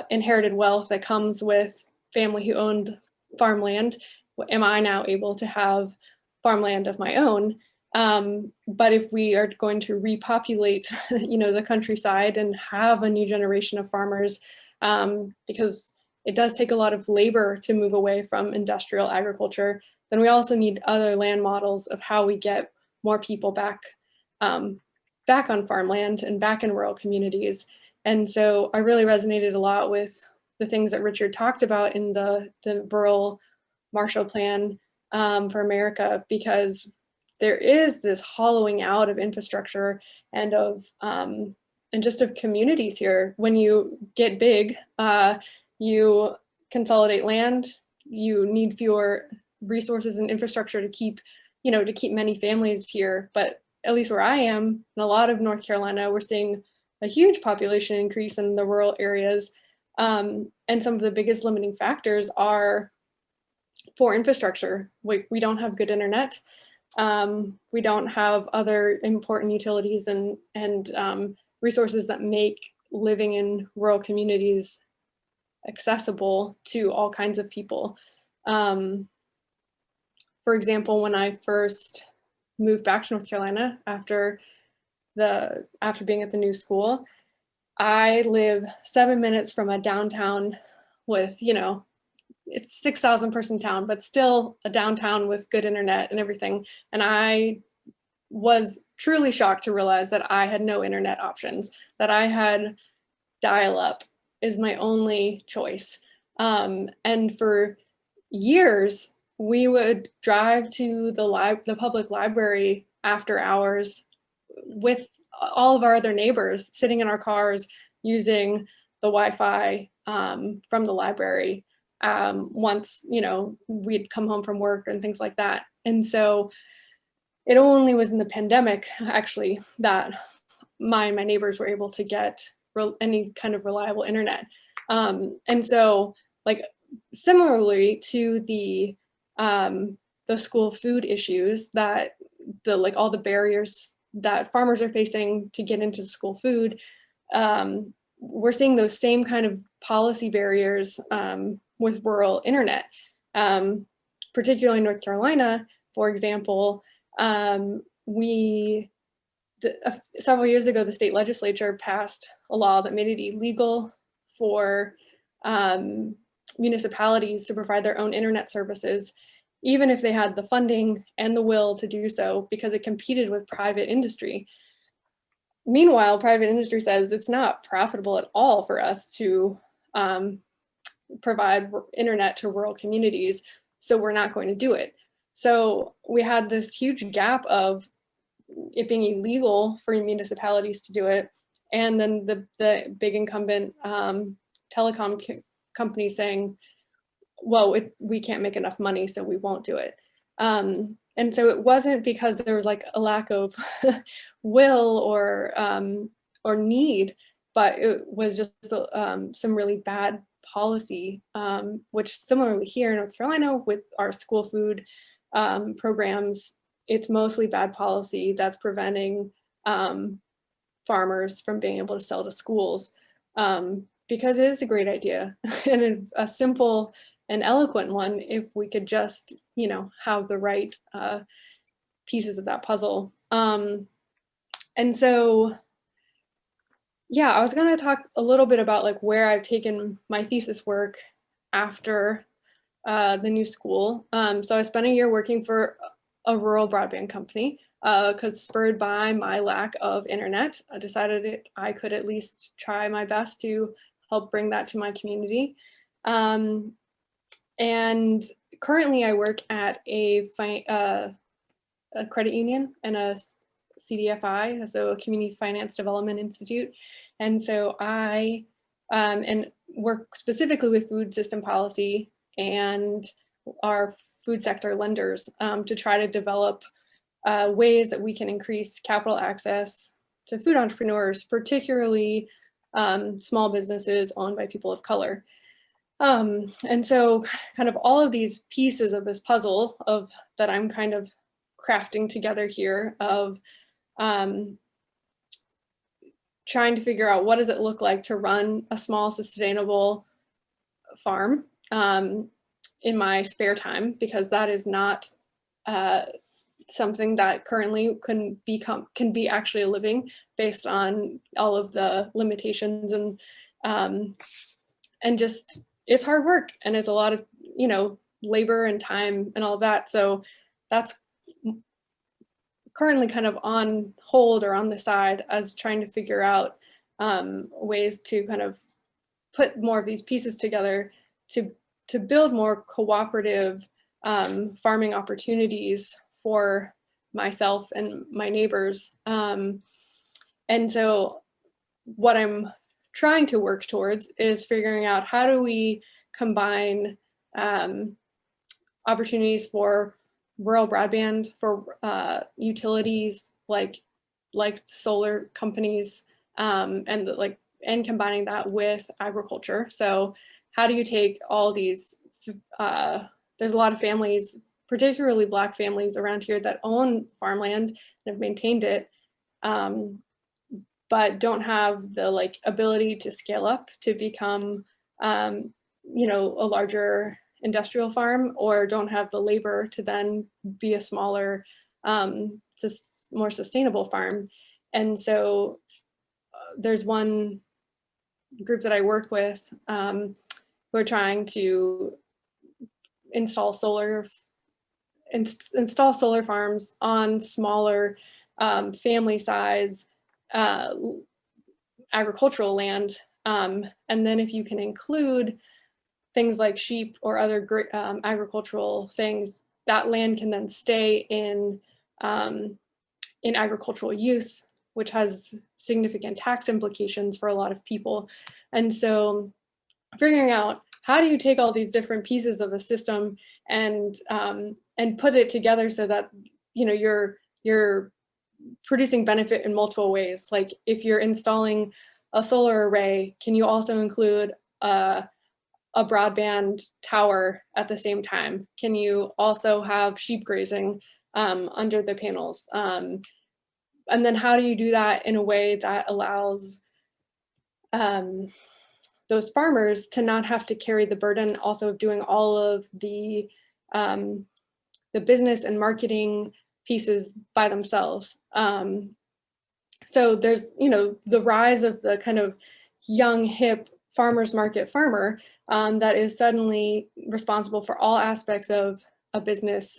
inherited wealth that comes with family who owned farmland am I now able to have farmland of my own. But if we are going to repopulate, you know, the countryside and have a new generation of farmers, because it does take a lot of labor to move away from industrial agriculture, then we also need other land models of how we get more people back on farmland and back in rural communities. And so I really resonated a lot with the things that Richard talked about in the rural Marshall Plan for America, because there is this hollowing out of infrastructure and of and just of communities here. When you get big, you consolidate land, you need fewer resources and infrastructure to keep many families here. But at least where I am, in a lot of North Carolina, we're seeing a huge population increase in the rural areas. And some of the biggest limiting factors are poor infrastructure. We don't have good internet. We don't have other important utilities and resources that make living in rural communities accessible to all kinds of people. For example, when I first moved back to North Carolina after being at the new school, I live 7 minutes from a downtown with, you know, it's 6,000 person town, but still a downtown with good internet and everything. And I was truly shocked to realize that I had no internet options, that I had dial-up is my only choice. And for years, we would drive to the public library after hours with all of our other neighbors, sitting in our cars using the Wi-Fi from the library once, you know, we'd come home from work and things like that. And so it only was in the pandemic, actually, that my neighbors were able to get any kind of reliable internet. And so, like, similarly to the school food issues, that all the barriers that farmers are facing to get into school food, we're seeing those same kind of policy barriers with rural internet. Particularly in North Carolina, for example, several years ago, the state legislature passed a law that made it illegal for municipalities to provide their own internet services, even if they had the funding and the will to do so, because it competed with private industry. Meanwhile, private industry says it's not profitable at all for us to provide internet to rural communities, so we're not going to do it. So we had this huge gap of it being illegal for municipalities to do it, and then the big incumbent telecom company saying, well, we can't make enough money, so we won't do it. And so it wasn't because there was like a lack of will or need, but it was just some really bad policy, which similarly here in North Carolina with our school food programs, it's mostly bad policy that's preventing farmers from being able to sell to schools, because it is a great idea and a simple and eloquent one if we could just, you know, have the right pieces of that puzzle. And so, yeah, I was going to talk a little bit about like where I've taken my thesis work after the new school. So I spent a year working for a rural broadband company because spurred by my lack of internet, I decided I could at least try my best to help bring that to my community. And currently I work at a credit union and a CDFI, so a Community Finance Development Institute. And so I and work specifically with food system policy and our food sector lenders to try to develop ways that we can increase capital access to food entrepreneurs, particularly small businesses owned by people of color. And so kind of all of these pieces of this puzzle of that I'm kind of crafting together here of trying to figure out what does it look like to run a small sustainable farm in my spare time, because that is not something that currently can be actually a living based on all of the limitations and just it's hard work and it's a lot of, you know, labor and time and all that. So that's currently kind of on hold or on the side as trying to figure out ways to kind of put more of these pieces together to build more cooperative farming opportunities for myself and my neighbors. And so what I'm trying to work towards is figuring out how do we combine opportunities for rural broadband, for utilities like solar companies, and combining that with agriculture. So how do you take all these, there's a lot of families, particularly Black families around here that own farmland and have maintained it, but don't have the ability to scale up to become, you know, a larger industrial farm, or don't have the labor to then be a smaller, more sustainable farm. And so there's one group that I work with who are trying to install solar farms on smaller family size agricultural land. And then if you can include things like sheep or other agricultural things, that land can then stay in agricultural use, which has significant tax implications for a lot of people. And so figuring out how do you take all these different pieces of a system and put it together so that, you know, you're producing benefit in multiple ways. Like if you're installing a solar array, can you also include a broadband tower at the same time? Can you also have sheep grazing under the panels? And then how do you do that in a way that allows those farmers to not have to carry the burden also of doing all of the business and marketing pieces by themselves? So there's, you know, the rise of the kind of young, hip farmer's market farmer that is suddenly responsible for all aspects of a business.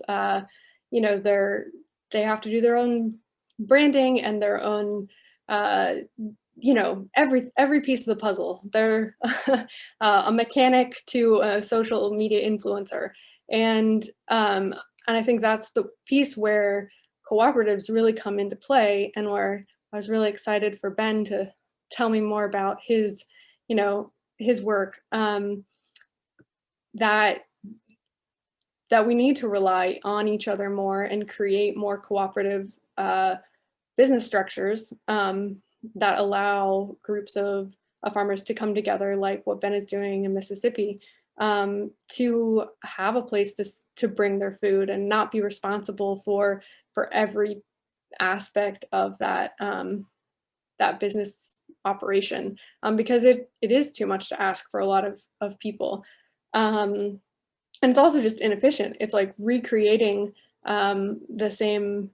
You know, they have to do their own branding and their own you know, every piece of the puzzle. They're a mechanic to a social media influencer. And I think that's the piece where cooperatives really come into play, and where I was really excited for Ben to tell me more about his, you know, his work, that we need to rely on each other more and create more cooperative business structures that allow groups of farmers to come together, like what Ben is doing in Mississippi, to have a place to bring their food and not be responsible for every aspect of that that business operation, because it is too much to ask for a lot of people. And it's also just inefficient. It's like recreating the same,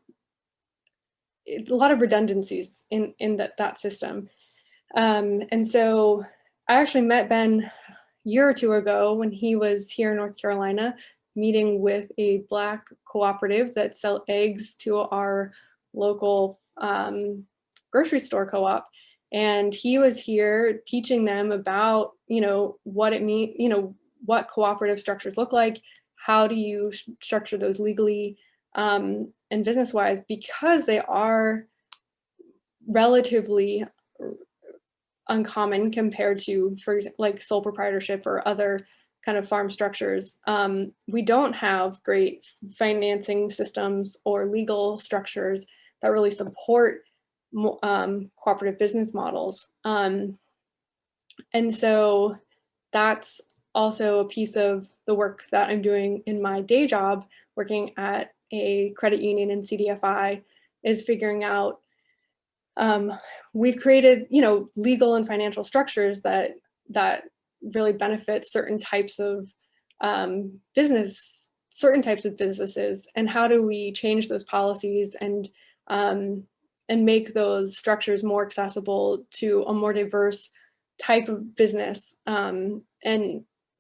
a lot of redundancies in that system. And so I actually met Ben a year or two ago when he was here in North Carolina, meeting with a Black cooperative that sell eggs to our local grocery store co-op. And he was here teaching them about, you know, what it means, you know, what cooperative structures look like, how do you structure those legally and business-wise, because they are relatively uncommon compared to, for example, like sole proprietorship or other kind of farm structures. We don't have great financing systems or legal structures that really support cooperative business models. And so that's also a piece of the work that I'm doing in my day job, working at a credit union in CDFI, is figuring out, we've created, you know, legal and financial structures that really benefit certain types of businesses, and how do we change those policies and make those structures more accessible to a more diverse type of business, and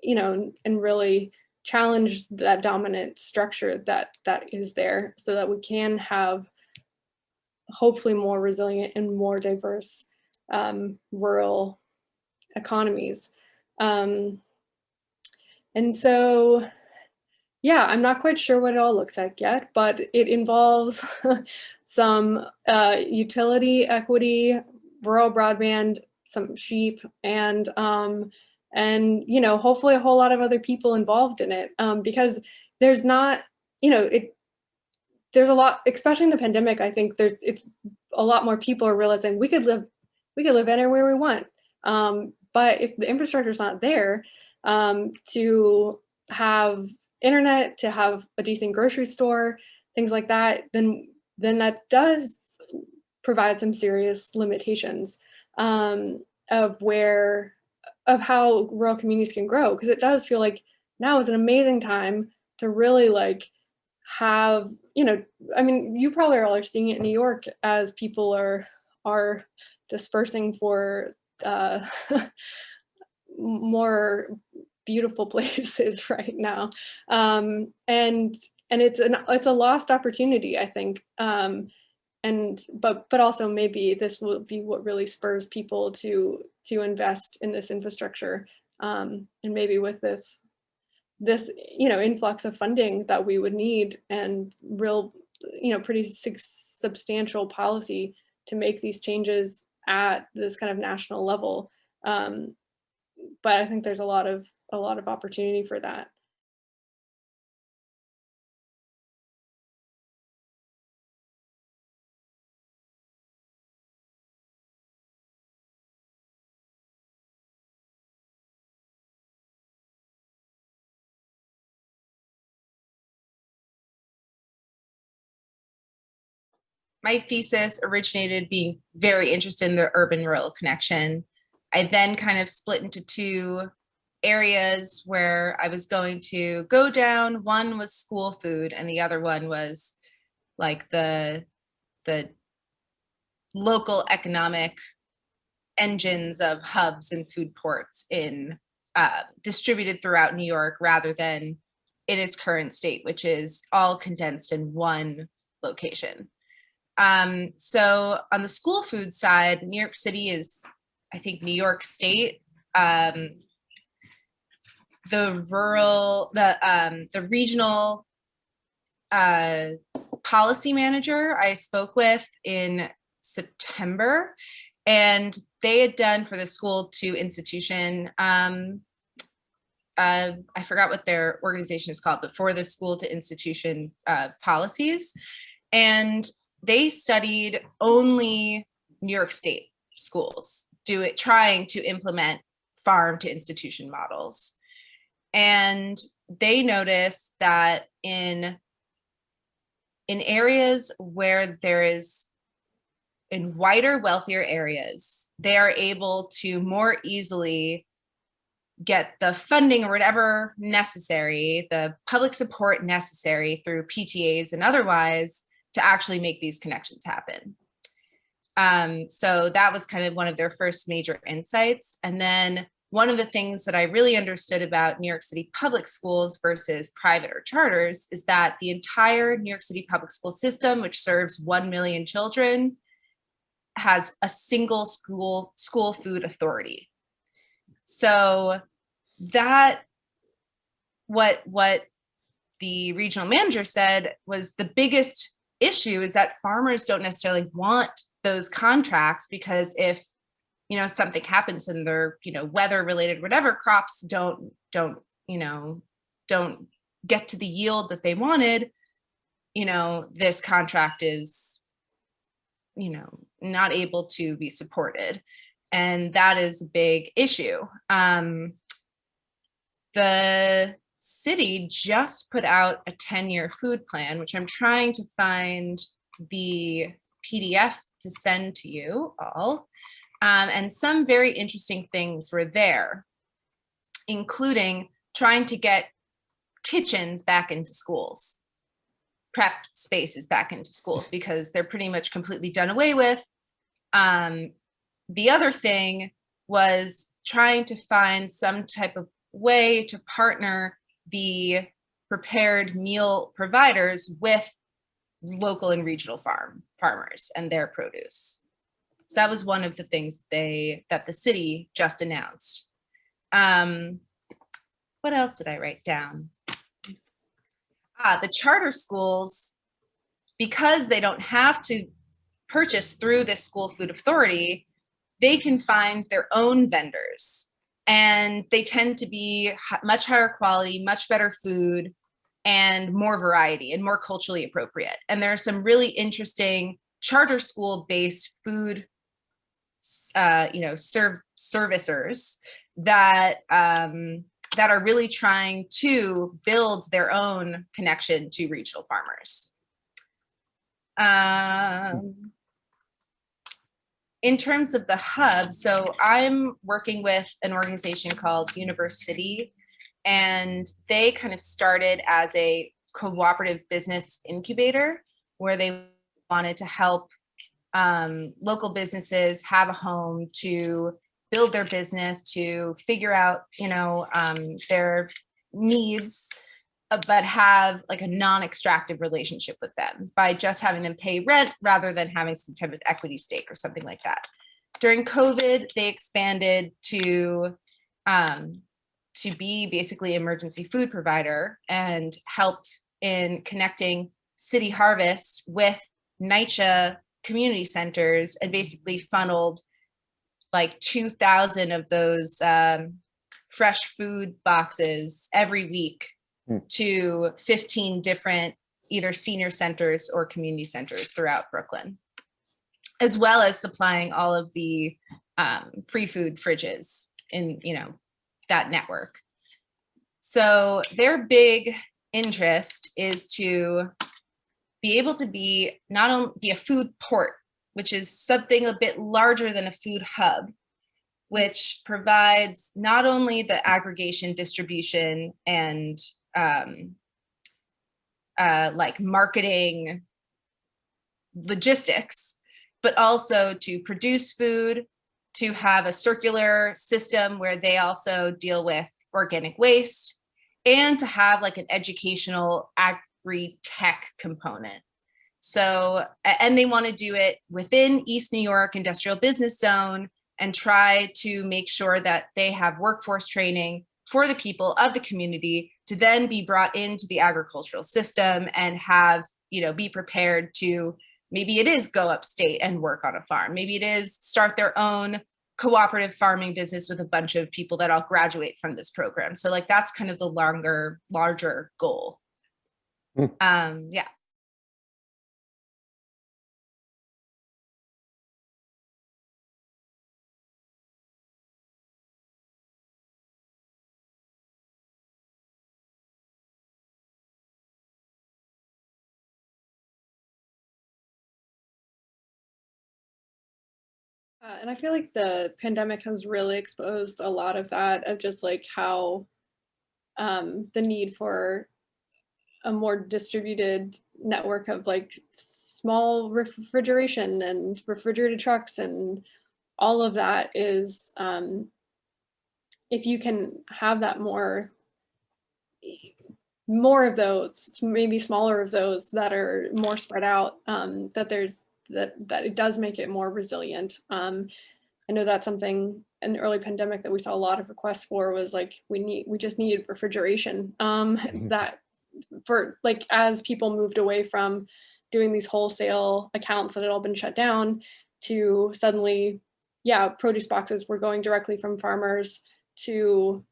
you know, and really challenge that dominant structure that is there, so that we can have hopefully more resilient and more diverse rural economies. And so, yeah, I'm not quite sure what it all looks like yet, but it involves some utility equity, rural broadband, some sheep, and you know, hopefully a whole lot of other people involved in it, because there's not, you know, there's a lot, especially in the pandemic. I think it's a lot more people are realizing we could live anywhere we want, but if the infrastructure is not there to have internet, to have a decent grocery store, things like that, then that does provide some serious limitations of how rural communities can grow, because it does feel like now is an amazing time to really like have, you know, I mean, you probably all are seeing it in New York as people are dispersing for more beautiful places right now, and it's a lost opportunity, I think, and but also maybe this will be what really spurs people to invest in this infrastructure, and maybe with this you know, influx of funding that we would need, and real, you know, pretty substantial policy to make these changes at this kind of national level. But I think there's a lot of opportunity for that.
My thesis originated being very interested in the urban-rural connection. I then kind of split into two areas where I was going to go down. One was school food, and the other one was like the local economic engines of hubs and food ports in distributed throughout New York, rather than in its current state, which is all condensed in one location. So on the school food side, New York City is, I think, New York State. The regional policy manager I spoke with in September, and they had done for the school to institution, I forgot what their organization is called, but for the school to institution policies. And they studied only New York State schools trying to implement farm to institution models. And they noticed that in areas where there is, in whiter, wealthier areas, they are able to more easily get the funding or whatever necessary, the public support necessary through PTAs and otherwise to actually make these connections happen. So that was kind of one of their first major insights. And then one of the things that I really understood about New York City public schools versus private or charters is that the entire New York City public school system, which serves 1 million children, has a single school food authority. So that what the regional manager said was the biggest issue is that farmers don't necessarily want those contracts, because if something happens and they're weather related, whatever, crops don't get to the yield that they wanted, this contract is not able to be supported, and that is a big issue. The city just put out a 10-year food plan, which I'm trying to find the PDF to send to you all. And some very interesting things were there, including trying to get kitchens back into schools, prep spaces back into schools, because they're pretty much completely done away with. The other thing was trying to find some type of way to partner the prepared meal providers with local and regional farmers and their produce. So that was one of the things that the city just announced. What else did I write down? The charter schools, because they don't have to purchase through this school food authority, they can find their own vendors, and they tend to be much higher quality, much better food, and more variety and more culturally appropriate. And there are some really interesting charter school based food servicers that are really trying to build their own connection to regional farmers. In terms of the hub, so I'm working with an organization called Universe City, and they kind of started as a cooperative business incubator where they wanted to help local businesses have a home to build their business, to figure out, their needs, but have like a non-extractive relationship with them by just having them pay rent rather than having some type of equity stake or something like that. During COVID, they expanded to be basically emergency food provider and helped in connecting City Harvest with NYCHA community centers, and basically funneled like 2,000 of those fresh food boxes every week to 15 different either senior centers or community centers throughout Brooklyn, as well as supplying all of the free food fridges in that network. So their big interest is to be able to be not only be a food port, which is something a bit larger than a food hub, which provides not only the aggregation, distribution, and like marketing logistics, but also to produce food, to have a circular system where they also deal with organic waste, and to have like an educational agri-tech component. So, and they want to do it within East New York Industrial Business Zone and try to make sure that they have workforce training for the people of the community to then be brought into the agricultural system and have, be prepared to, maybe it is go upstate and work on a farm. Maybe it is start their own cooperative farming business with a bunch of people that all graduate from this program. So like, that's kind of the larger goal. Yeah.
And I feel like the pandemic has really exposed a lot of that, of just like how the need for a more distributed network of like small refrigeration and refrigerated trucks and all of that is, if you can have that more of those, maybe smaller of those that are more spread out, that it does make it more resilient. I know that's something in the early pandemic that we saw a lot of requests for, was like, we just needed refrigeration. That for like, as people moved away from doing these wholesale accounts that had all been shut down to suddenly, yeah, produce boxes were going directly from farmers to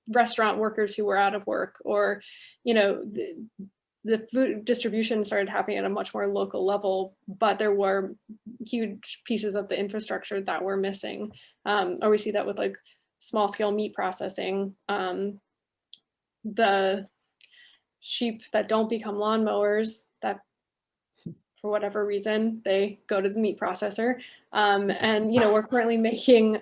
restaurant workers who were out of work, or, the food distribution started happening at a much more local level, but there were huge pieces of the infrastructure that were missing. Or we see that with like small scale meat processing. The sheep that don't become lawnmowers, that for whatever reason, they go to the meat processor. And, we're currently making,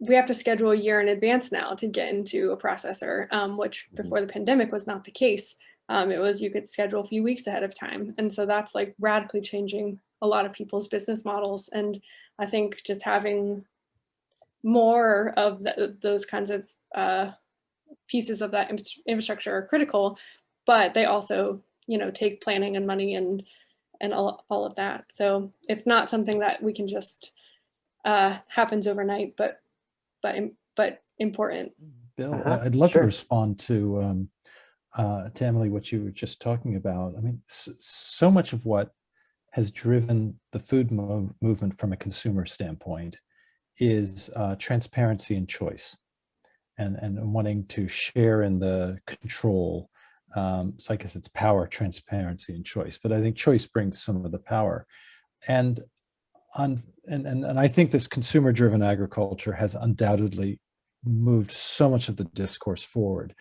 we have to schedule a year in advance now to get into a processor, which before the pandemic was not the case. It was, you could schedule a few weeks ahead of time. And so that's like radically changing a lot of people's business models. And I think just having more of those kinds of pieces of that infrastructure are critical, but they also, take planning and money and all of that. So it's not something that we can just happens overnight, but important.
Bill, I'd love to
Sure.
respond to Emily, what you were just talking about. I mean, so much of what has driven the food movement from a consumer standpoint is transparency and choice, and wanting to share in the control. So I guess it's power, transparency, and choice. But I think choice brings some of the power. And I think this consumer-driven agriculture has undoubtedly moved so much of the discourse forward.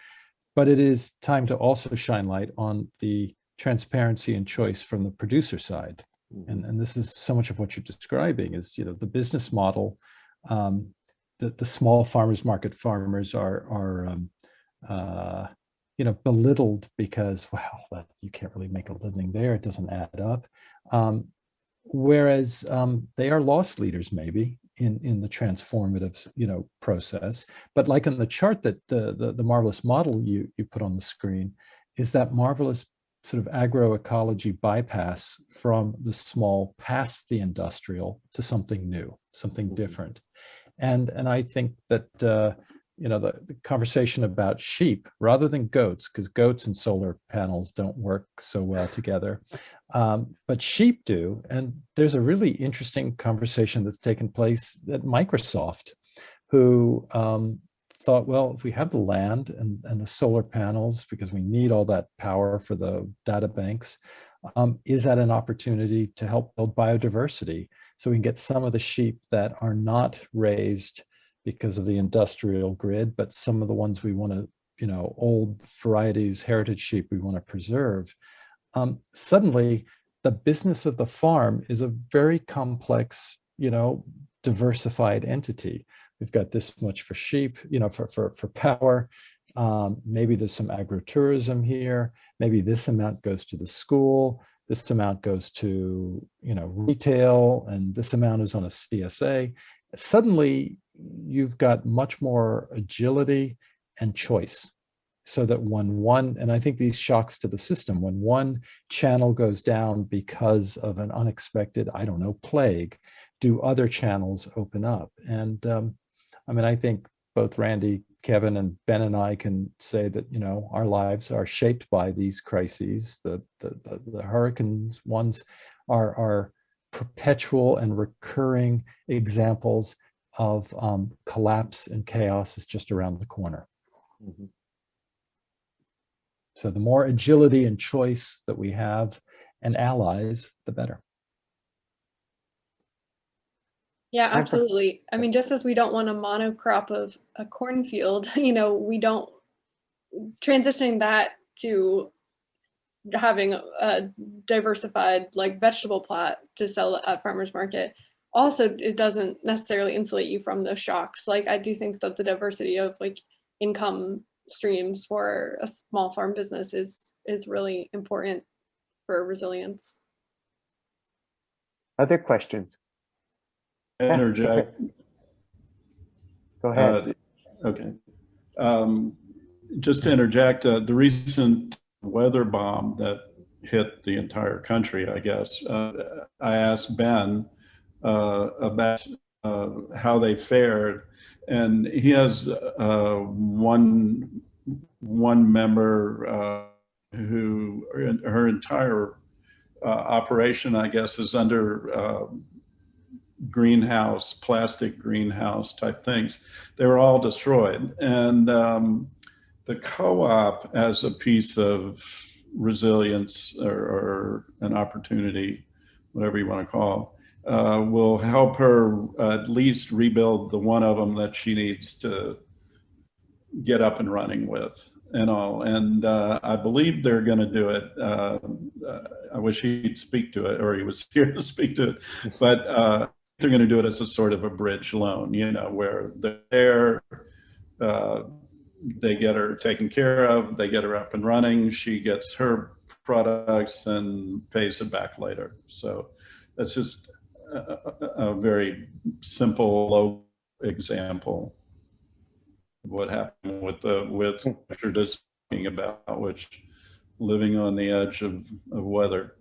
But it is time to also shine light on the transparency and choice from the producer side. And this is so much of what you're describing is, the business model. The small farmers market farmers are belittled because, well, you can't really make a living there. It doesn't add up. Whereas they are loss leaders maybe in the transformative process. But like in the chart that the marvelous model you put on the screen is that marvelous sort of agroecology bypass from the small past the industrial to something new, something different. And I think that the conversation about sheep rather than goats, because goats and solar panels don't work so well together, but sheep do. And there's a really interesting conversation that's taken place at Microsoft, who thought, well, if we have the land and the solar panels, because we need all that power for the data banks, is that an opportunity to help build biodiversity so we can get some of the sheep that are not raised because of the industrial grid, but some of the ones we want to, old varieties, heritage sheep we want to preserve. Suddenly, the business of the farm is a very complex, diversified entity. We've got this much for sheep, for power. Maybe there's some agritourism here. Maybe this amount goes to the school. This amount goes to, retail, and this amount is on a CSA. Suddenly, you've got much more agility and choice. so that and I think these shocks to the system, when one channel goes down because of an unexpected, I don't know, plague, do other channels open up? And I mean, I think both Randy, Kevin, and Ben and I can say that, you know, our lives are shaped by these crises. The hurricanes ones are perpetual and recurring examples of collapse and chaos is just around the corner.
Mhm.
So the more agility and choice that we have and allies, the better.
Yeah,
I have a-
absolutely. I mean, just as we don't want a monocrop of a cornfield, you know, we don't transitioning that to having a diversified like vegetable plot to sell at farmers market. Also, it doesn't necessarily insulate you from those shocks. Like I do think that the diversity of like income streams for a small farm business is really important for resilience.
Other questions? Yeah,
Interject.
Go ahead.
Okay. Just to interject, the recent weather bomb that hit the entire country, I guess, I asked Ben about how they fared, and he has one member who her entire operation, I guess, is under greenhouse, plastic greenhouse type things. They were all destroyed. And the co-op as a piece of resilience or an opportunity, whatever you want to call, will help her at least rebuild the one of them that she needs to get up and running with and all. And I believe they're going to do it. I wish he'd speak to it, or he was here to speak to it, but they're going to do it as a sort of a bridge loan, you know, where they're there, they get her taken care of, they get her up and running, she gets her products and pays it back later. So that's just a very simple, low example of what happened with what you're just talking about, which living on the edge of weather.